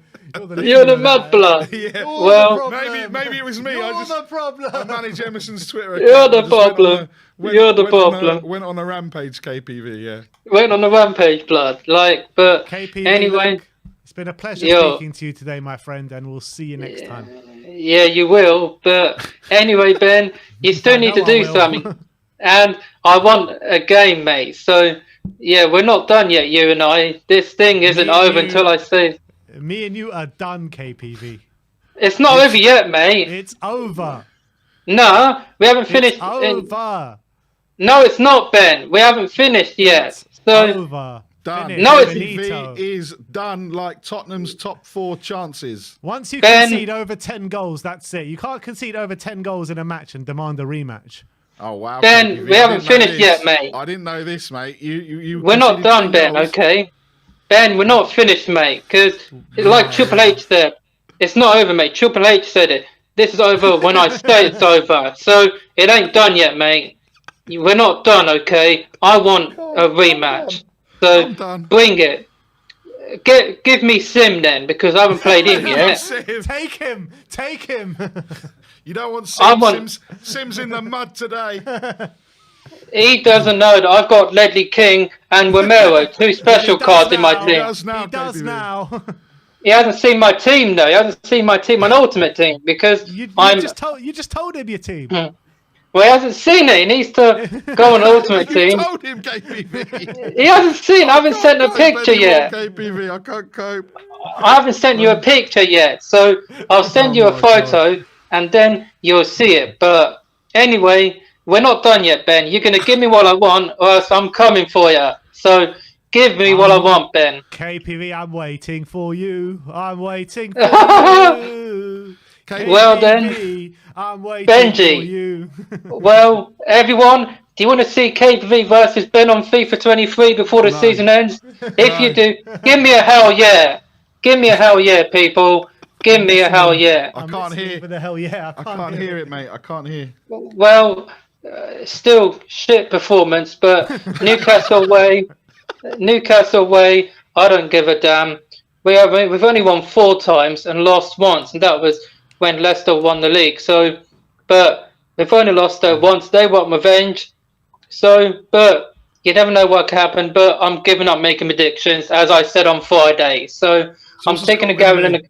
You're the mud, blood. Yeah. Well, maybe it was me. You're the problem. I manage Emerson's Twitter account. You're the problem. You're the problem. Went on a rampage, KPV. Yeah. Went on the rampage, blood. Like, but KPV, anyway, look, it's been a pleasure speaking to you today, my friend, and we'll see you next time. yeah, you will. But anyway, Ben, you still need to do something. And I want a game, mate. So, yeah, we're not done yet, you and I. This thing isn't over until I say... Me and you are done, KPV. It's not over yet, mate. It's over. No, we haven't finished. It's over. No, it's not, Ben. We haven't finished yet. So Over. Done. Finished. No, it's- Finito. KPV is done like Tottenham's top 4 chances. Once you Ben- concede over 10 goals, that's it. You can't concede over 10 goals in a match and demand a rematch. Oh wow, Ben, KPV, we I haven't didn't know finished this. yet, mate. I didn't know this, mate. You we're not conceded done, 10 Ben, goals. okay? Ben, we're not finished, mate. Because, like Triple H said, it's not over, mate. Triple H said it. This is over when I say it's over. So, it ain't done yet, mate. We're not done, okay? I want a rematch. So, I'm done. bring it. Give me Sim then, because I haven't played him yet. Sim. Take him. Take him. You don't want I Sims. want- Sims in the mud today. He doesn't know that I've got Ledley King and Romero, 2 special He does cards in my now. He team. does now, He does KPV. now. He hasn't seen my team though. He hasn't seen my team, my ultimate team, because You I'm. just told him your team. Well, he hasn't seen it. He needs to go on ultimate You team. told him, KPV. He hasn't seen. I haven't sent a Can't picture anymore, yet. KPV, I can't cope. I haven't sent you a picture yet, so I'll send you a my photo and then you'll see it. But anyway, we're not done yet, Ben. You're gonna give me what I want, or else I'm coming for you. So give me what I want, Ben. KPV, I'm waiting for you. I'm waiting for you. Well then, KPV, I'm waiting Benji. for you. Well, everyone, do you want to see KPV versus Ben on FIFA 23 before the season ends? If you do, give me a hell yeah. Give me a hell yeah, people. Give me a hell yeah. I I'm can't listening hear. for the hell yeah. I can't hear it, mate. I can't hear. Well, still shit performance, but Newcastle away. Newcastle away. I don't give a damn. We've only won 4 times and lost once, and that was when Leicester won the league. So, but we've only lost there once. They want revenge. So, but you never know what can happen. But I'm giving up making predictions, as I said on Friday. So I'm taking a gamble in the.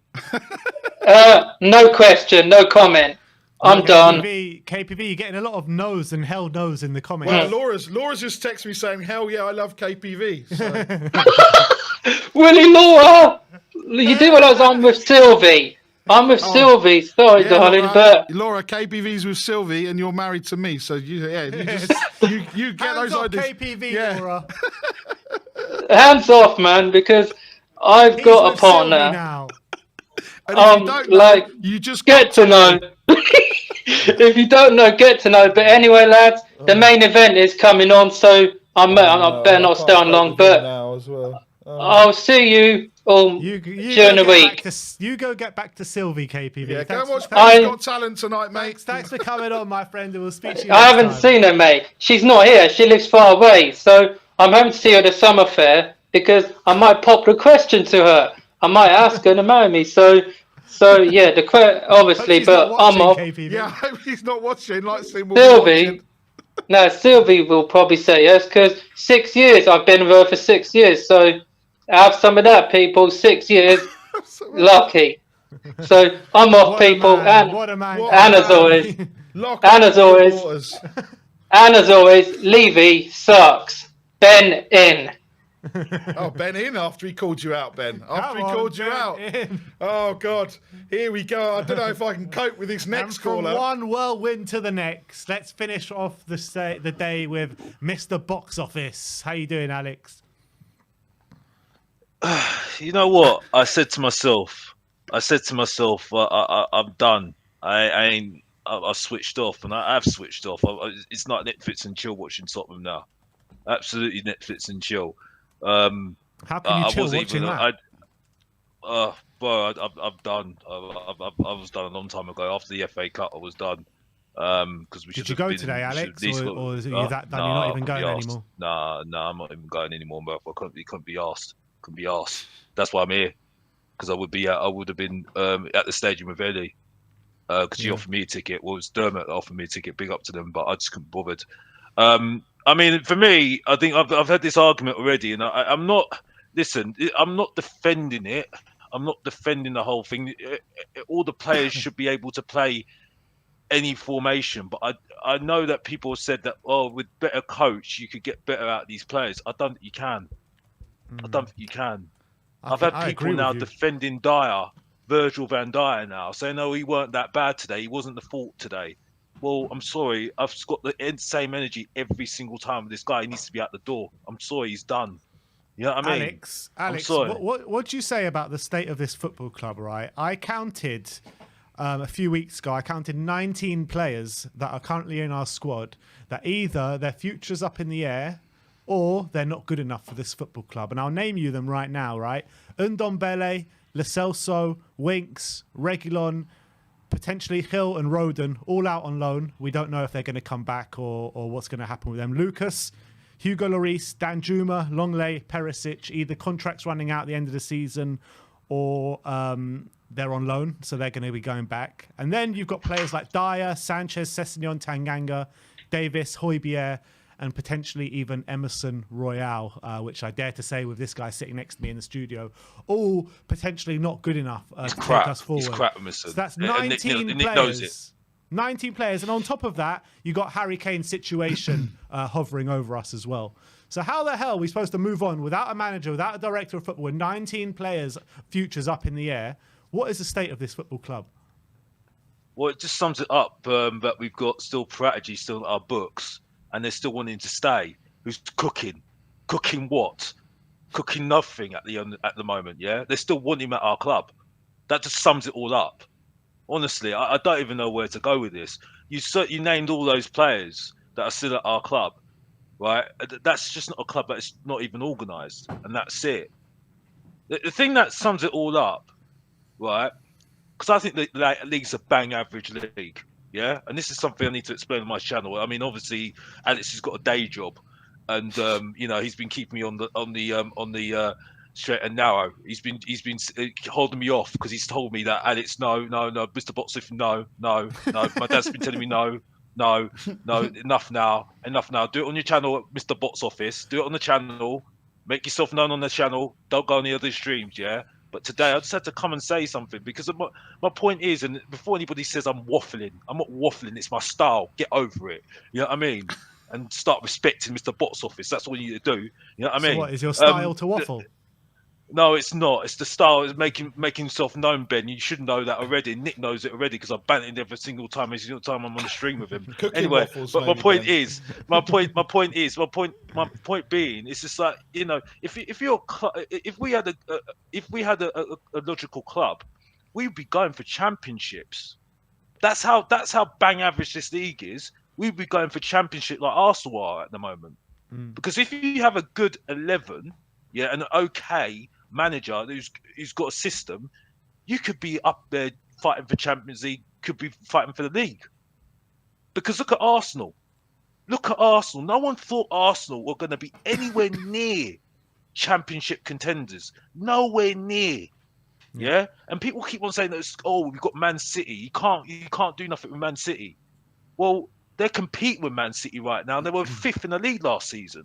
No question, no comment. I'm done. KPV, you're getting a lot of no's and hell no's in the comments. Well, Laura's just texted me saying, "Hell yeah, I love KPV." So. Willie Laura, you do realise I'm with Sylvie. I'm with Sylvie. Sorry, darling, but Laura, KPV's with Sylvie, and you're married to me. So you get Hands those off ideas. KPV, Yeah. Laura. hands off, man, because I've He's got a with Sylvie partner. now. And if you don't know, Like, you just get to know. If you don't know, get to know. But anyway, lads, the main event is coming on, so I better not stay on long. But now as well. I'll see you all You during the week. You go get back to Sylvie, KPV. Yeah, go and Thanks, watch I- Penny's Got Talent tonight, mate. thanks for coming on, my friend, and we'll speak to you I next haven't time. seen her, mate. She's not here. She lives far away. So I'm hoping to see her at the summer fair because I might pop the question to her. I might ask her to marry me. So yeah, obviously, Hope she's not but I'm watching, off. KPV. Yeah, I hope he's not watching. Like Sim will Sylvie, be watching. no, Sylvie will probably say yes because 6 years. I've been with her for 6 years. So have some of that, people. 6 years, lucky. So I'm off, What a people. man, what a man. and as always, Lock and up as your always- waters. and as always, Levy sucks. Ben in. Oh, Ben in after he called you out, Ben. After he Come on, called you Ben out. in. Oh, God. Here we go. I don't know if I can cope with this And next from caller. one whirlwind to the next, let's finish off the day with Mr. Box Office. How you doing, Alex? You know what? I said to myself, I'm done. I've switched off, and I have switched off. It's not Netflix and chill watching Tottenham now. Absolutely Netflix and chill. How can you chill wasn't watching even- that? Bro, I'm done. I was done a long time ago. After the FA Cup, I was done. Because we Did should you have go been- today, we should Alex, at least got- or is it you that done? You're not even going anymore. Nah, I'm not even going anymore, bro. I couldn't be asked. Couldn't be asked. That's why I'm here. Because I would have been at the stadium with Ellie. Because she offered me a ticket. Well, it was Dermot that offered me a ticket. Big up to them, but I just couldn't be bothered. I mean, for me, I think I've had this argument already, and I'm not. Listen, I'm not defending it. I'm not defending the whole thing. All the players should be able to play any formation, but I know that people have said that, oh, with better coach, you could get better out of these players. I don't think you can. I don't think you can. I've had people now defending Dyer, Virgil van Dyer now, saying, no, he weren't that bad today. He wasn't the fault today. Well, I'm sorry. I've got the same energy every single time with this guy. He needs to be out the door. I'm sorry, he's done. You know what I mean? Alex, sorry. what do you say about the state of this football club, right? I counted a few weeks ago, I counted 19 players that are currently in our squad that either their future's up in the air or they're not good enough for this football club. And I'll name you them right now, right? Ndombele, Lo Celso, Winks, Reguilon, potentially Hill and Roden, all out on loan. We don't know if they're going to come back or what's going to happen with them. Lucas, Hugo Lloris, Danjuma, Longley, Perisic, either contracts running out at the end of the season or they're on loan, so they're going to be going back. And then you've got players like Dyer, Sanchez, Sessegnon, Tanganga, Davis, Højbjerg, and potentially even Emerson Royale, which I dare to say with this guy sitting next to me in the studio, all potentially not good enough to take us forward. He's crap, Emerson. So that's And 19 Nick players. knows it. 19 players, and on top of that, you got Harry Kane's situation hovering over us as well. So how the hell are we supposed to move on without a manager, without a director of football, with 19 players' futures up in the air? What is the state of this football club? Well, it just sums it up that we've got still Prodigy still in our books, and they're still wanting to stay. Who's cooking? Cooking what? Cooking nothing at the moment. Yeah, they still want him at our club. That just sums it all up. Honestly, I don't even know where to go with this. You named all those players that are still at our club, right? That's just not a club that's not even organised, and that's it. The thing that sums it all up, right? Because I think the league's a bang average league, yeah. And this is something I need to explain on my channel. I mean, obviously, Alex has got a day job, and he's been keeping me on the straight and narrow. He's been holding me off because he's told me that Alex, no, Mr. Botsif, no. My dad's been telling me no, enough now. Do it on your channel, Mr. Bots Office. Do it on the channel. Make yourself known on the channel. Don't go on the other streams, yeah. But today I just had to come and say something because my point is, and before anybody says I'm waffling, I'm not waffling. It's my style. Get over it. You know what I mean? And start respecting Mr. Box Office. That's all you need to do. You know what I So mean? what is your style to waffle? No, it's not. It's the style. It's making himself known, Ben. You should know that already. Nick knows it already because I ban it every single time I'm on the stream with him. Cooking Anyway, waffles, but my maybe, point Ben. is, my point being, it's just like, you know, if we had a logical club, we'd be going for championships. That's how bang average this league is. We'd be going for championship like Arsenal are at the moment. Because if you have a good 11, yeah, and an okay manager who's got a system, you could be up there fighting for Champions League, could be fighting for the league. Because look at Arsenal. Look at Arsenal. No one thought Arsenal were going to be anywhere near championship contenders. Nowhere near. Yeah? And people keep on saying that, we've got Man City. You can't do nothing with Man City. Well, they're competing with Man City right now. They were 5th in the league last season.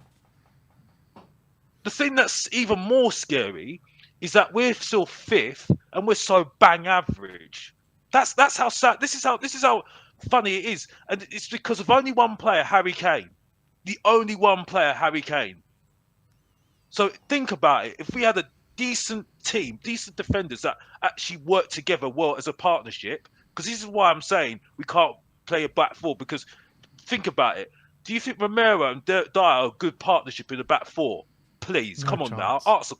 The thing that's even more scary is that we're still 5th and we're so bang average. That's how sad. This is how funny it is, and it's because of only one player, Harry Kane. The only one player, Harry Kane. So think about it. If we had a decent team, decent defenders that actually work together well as a partnership, because this is why I'm saying we can't play a back four. Because think about it. Do you think Romero and Dyer are a good partnership in the back four? Please, come on now. Answer.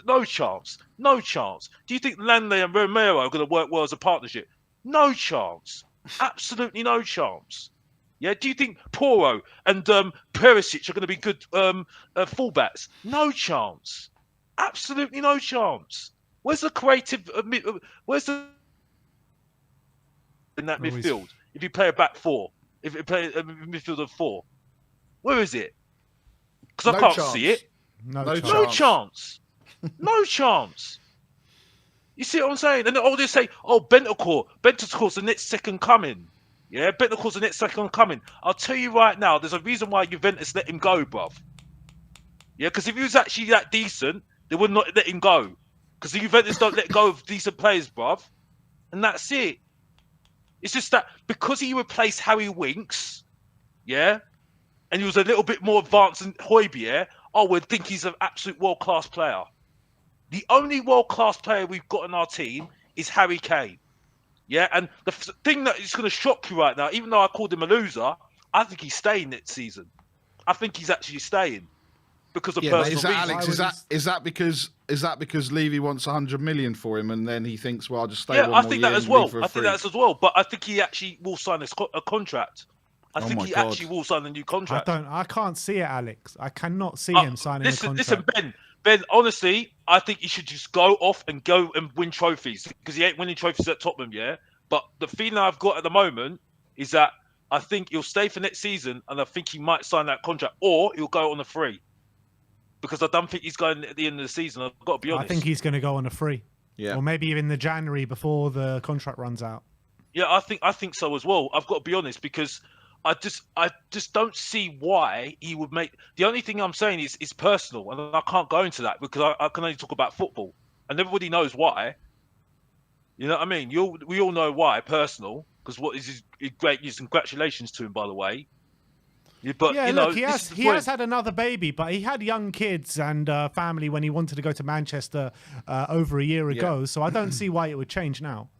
No chance. No chance. Do you think Lanley and Romero are going to work well as a partnership? No chance. Absolutely no chance. Yeah. Do you think Porro and Perisic are going to be good fullbacks? No chance. Absolutely no chance. Where's the creative? Where's the in that midfield? If you play a back four, if you play a midfield of 4, where is it? Because I can't see it. No chance. No chance. You see what I'm saying? And all they say, Bentancur's the next second coming. Yeah, Bentancur's the next second coming. I'll tell you right now, there's a reason why Juventus let him go, bruv. Yeah, because if he was actually that decent, they would not let him go. Because the Juventus don't let go of decent players, bruv. And that's it. It's just that because he replaced Harry Winks, yeah, and he was a little bit more advanced than Højbjerg, I would think he's an absolute world-class player. The only world-class player we've got on our team is Harry Kane. Yeah, and the thing that is going to shock you right now, even though I called him a loser, I think he's staying next season. I think he's actually staying because of personal is that, reasons. Alex, is that because Levy wants 100 million for him, and then he thinks, well, I'll just stay one I more think year that as and leave well. for I free. think that's as well. But I think he actually will sign a contract. I think he actually will sign a new contract. I can't see it, Alex. I cannot see him signing a contract. Listen, Ben, honestly, I think he should just go off and win trophies because he ain't winning trophies at Tottenham, yeah? But the feeling I've got at the moment is that I think he'll stay for next season and I think he might sign that contract or he'll go on a free. Because I don't think he's going at the end of the season. I've got to be honest. I think he's going to go on a free. Yeah. Or maybe even the January before the contract runs out. Yeah, I think so as well. I've got to be honest because I just don't see why he would make. The only thing I'm saying is personal, and I can't go into that because I can only talk about football, and everybody knows why. You know what I mean? We all know why, personal, because what is his great news? Congratulations to him, by the way. Yeah, but yeah, you look, know, he has had another baby, but he had young kids and family when he wanted to go to Manchester over a year ago. So I don't see why it would change now.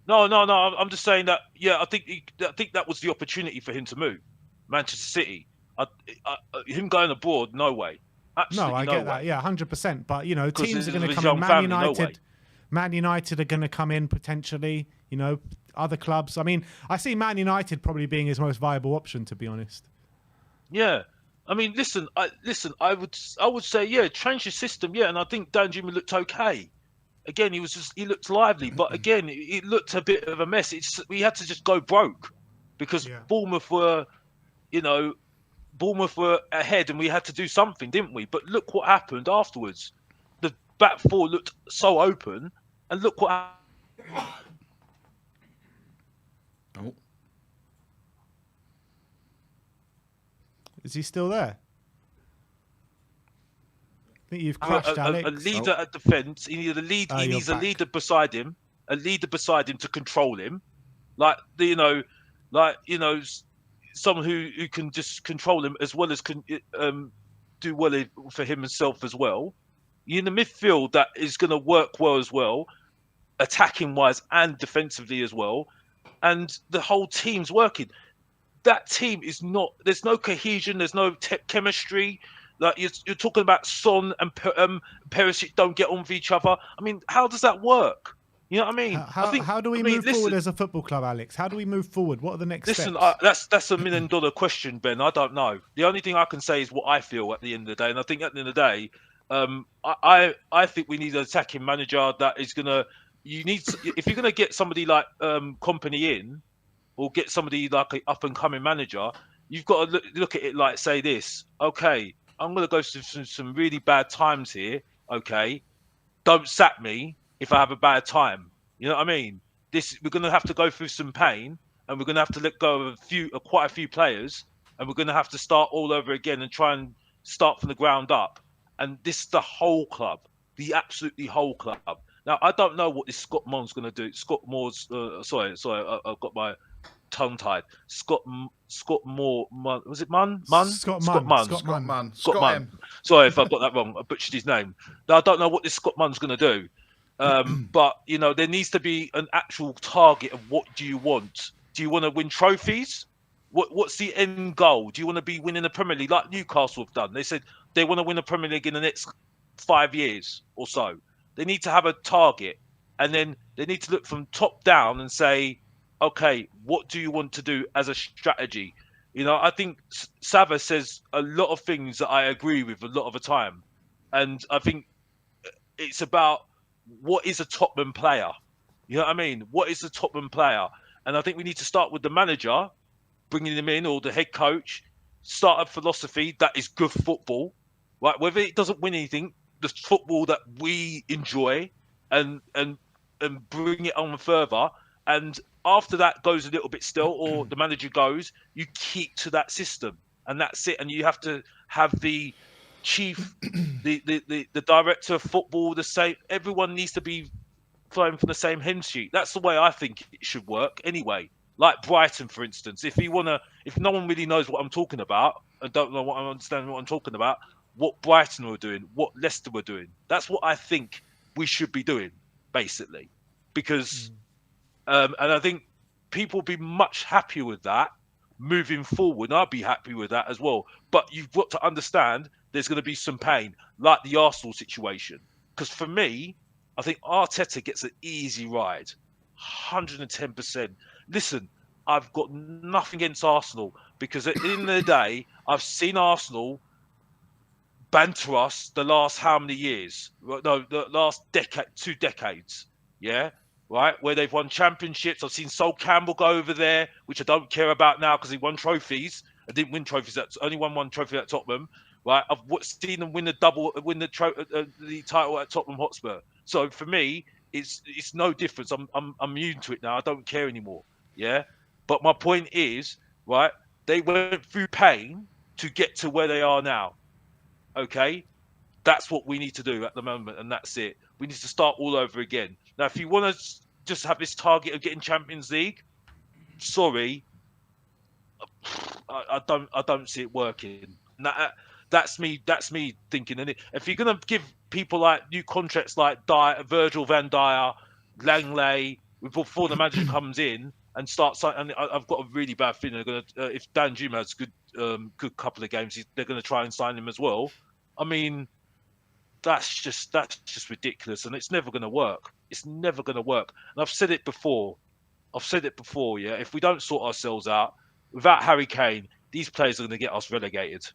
No. I'm just saying that. Yeah, I think that was the opportunity for him to move, Manchester City. Him going abroad, no way. Absolutely no, I no get way. that. Yeah, 100%. But you know, teams are going to come in. Family, Man United are going to come in potentially. You know, other clubs. I mean, I see Man United probably being his most viable option, to be honest. Yeah, I mean, listen. I would say, yeah, change the system. Yeah, and I think Dan Jimmy looked okay. Again, he looked lively, but again, it looked a bit of a mess. We had to just go broke because Bournemouth were ahead, and we had to do something, didn't we? But look what happened afterwards. The back four looked so open, and look what happened. Oh. Is he still there? think you've crashed, Alex. A leader at defence. He needs a lead. He You're needs a back. leader beside him. A leader beside him to control him, like someone who can just control him as well as do well for himself as well. You in the midfield that is going to work well as well, attacking wise and defensively as well, and the whole team's working. That team is not. There's no cohesion. There's no chemistry. Like you're talking about Son and Perisic don't get on with each other. I mean, how does that work? You know what I mean? How do we move forward as a football club, Alex? How do we move forward? What are the next steps? That's a $1 million question, Ben. I don't know. The only thing I can say is what I feel at the end of the day, and I think at the end of the day, I think we need an attacking manager that is gonna. If you're gonna get somebody like Company in, or get somebody like an up and coming manager, you've got to look at it like say this. Okay, I'm gonna go through some really bad times here. Okay, don't sack me if I have a bad time. You know what I mean? We're going to have to go through some pain, and we're going to have to let go of quite a few players, and we're going to have to start all over again and try and start from the ground up. And this is the whole club, the absolutely whole club. Now, I don't know what this Scott Moore going to do. Scott Moore's, sorry, I've got my tongue tied. Scott Moore, was it Munn? Scott Munn. Sorry if I got that wrong. I butchered his name. Now, I don't know what this Scott Munn's going to do. But there needs to be an actual target of what do you want? Do you want to win trophies? What's the end goal? Do you want to be winning the Premier League like Newcastle have done? They said they want to win the Premier League in the next 5 years or so. They need to have a target, and then they need to look from top down and say, okay, what do you want to do as a strategy? I think Sava says a lot of things that I agree with a lot of the time, and I think it's about what is a Tottenham player? You know what I mean? What is a Tottenham player? And I think we need to start with the manager, bringing him in, or the head coach, start a philosophy that is good football, right? Whether it doesn't win anything, the football that we enjoy, and bring it on further. And after that goes a little bit still, or the manager goes, you keep to that system, and that's it. And you have to have the chief, the director of football, the same. Everyone needs to be flying from the same hymn sheet. That's the way I think it should work anyway. Like Brighton, for instance, if no one really knows what I'm talking about and don't know what I understand what I'm talking about, what Brighton were doing, what Leicester were doing, that's what I think we should be doing, basically. Because and I think people will be much happier with that moving forward. And I'll be happy with that as well. But you've got to understand there's going to be some pain, like the Arsenal situation. Because for me, I think Arteta gets an easy ride, 110%. Listen, I've got nothing against Arsenal, because at the end of the day, I've seen Arsenal banter us the last how many years? No, the last decade, 2 decades. Yeah, right? Where they've won championships. I've seen Sol Campbell go over there, which I don't care about now because he won trophies. I didn't win trophies. Only won one trophy at Tottenham. Right? I've seen them win the title at Tottenham Hotspur. So for me, it's no difference. I'm immune to it now. I don't care anymore. Yeah. But my point is, right? They went through pain to get to where they are now. Okay, that's what we need to do at the moment, and that's it. We need to start all over again. Now, if you want to just have this target of getting Champions League, sorry, I don't see it working. That's me thinking. And if you're gonna give people like new contracts like Virgil van Dijk, Langley, before the manager comes in and starts, and I've got a really bad feeling they're gonna if Dan Juma has good couple of games, they're gonna try and sign him as well. I mean, that's just ridiculous, and it's never going to work. It's never going to work. And I've said it before. Yeah. If we don't sort ourselves out, without Harry Kane, these players are going to get us relegated.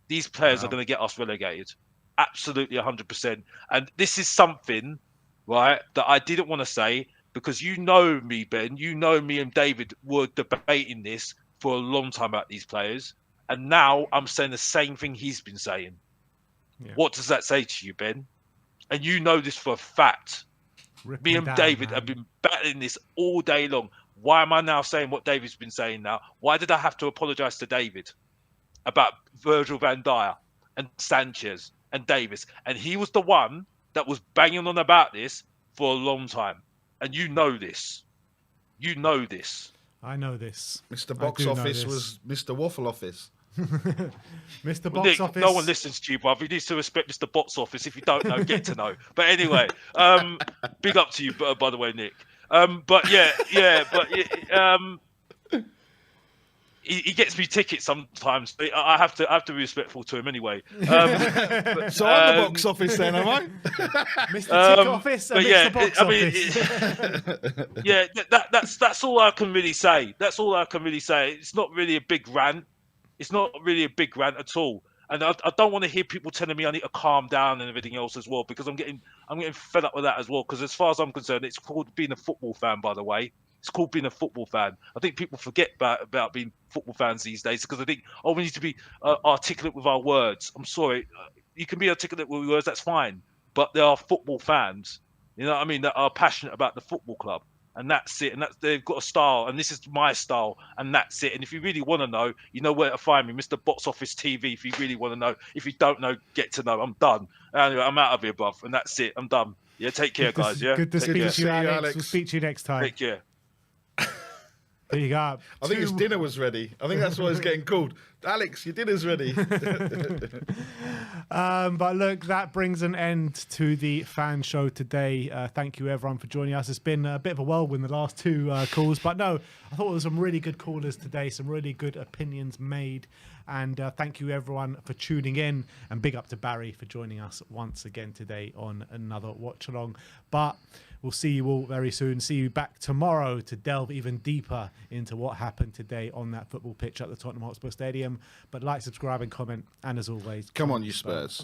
These players are going to get us relegated. Absolutely 100%. And this is something, right, that I didn't want to say, because you know me, Ben. You know me and David were debating this for a long time about these players. And now I'm saying the same thing he's been saying. Yeah. What does that say to you, Ben? And you know this for a fact. Me and David have been battling this all day long. Why am I now saying what David's been saying now? Why did I have to apologise to David about Virgil van Dijk and Sanchez? and Davis, and he was the one that was banging on about this for a long time, and you know this. You know this. I know this. Mr. I Box do know Office this. was Mr. Waffle Office. Mr. Well, Box Nick, Office. no one listens to you, bruv. You need to respect Mr. Box Office. If you don't know, get to know. But anyway, big up to you, by the way, Nick. But he gets me tickets sometimes. I have to be respectful to him anyway. So I'm the Box Office then, am I? Mr. Ticket Office and but Mr. Box Office. Yeah, that's all I can really say. That's all I can really say. It's not really a big rant. It's not really a big rant at all. And I don't want to hear people telling me I need to calm down and everything else as well, because I'm getting fed up with that as well. Because as far as I'm concerned, it's called being a football fan, by the way. It's called being a football fan. I think people forget about being football fans these days, because I think, we need to be articulate with our words. I'm sorry. You can be articulate with words, that's fine. But there are football fans, you know what I mean, that are passionate about the football club. And that's it. And they've got a style. And this is my style. And that's it. And if you really want to know, you know where to find me. Mr. Box Office TV, if you really want to know. If you don't know, get to know. I'm done. Anyway, I'm out of here, bruv. And that's it. I'm done. Yeah, take care, guys. Yeah. Good to Take speak care. to you, Alex. We'll speak to you next time. Take care. There you go. I think his dinner was ready. I think that's why he's getting called. Alex, your dinner's ready. But look, that brings an end to the fan show today. Thank you, everyone, for joining us. It's been a bit of a whirlwind the last two calls, but no, I thought there were some really good callers today, some really good opinions made. And thank you, everyone, for tuning in. And big up to Barry for joining us once again today on another watch along. But we'll see you all very soon. See you back tomorrow to delve even deeper into what happened today on that football pitch at the Tottenham Hotspur Stadium. But like, subscribe, and comment. And as always, Come on, you Spurs.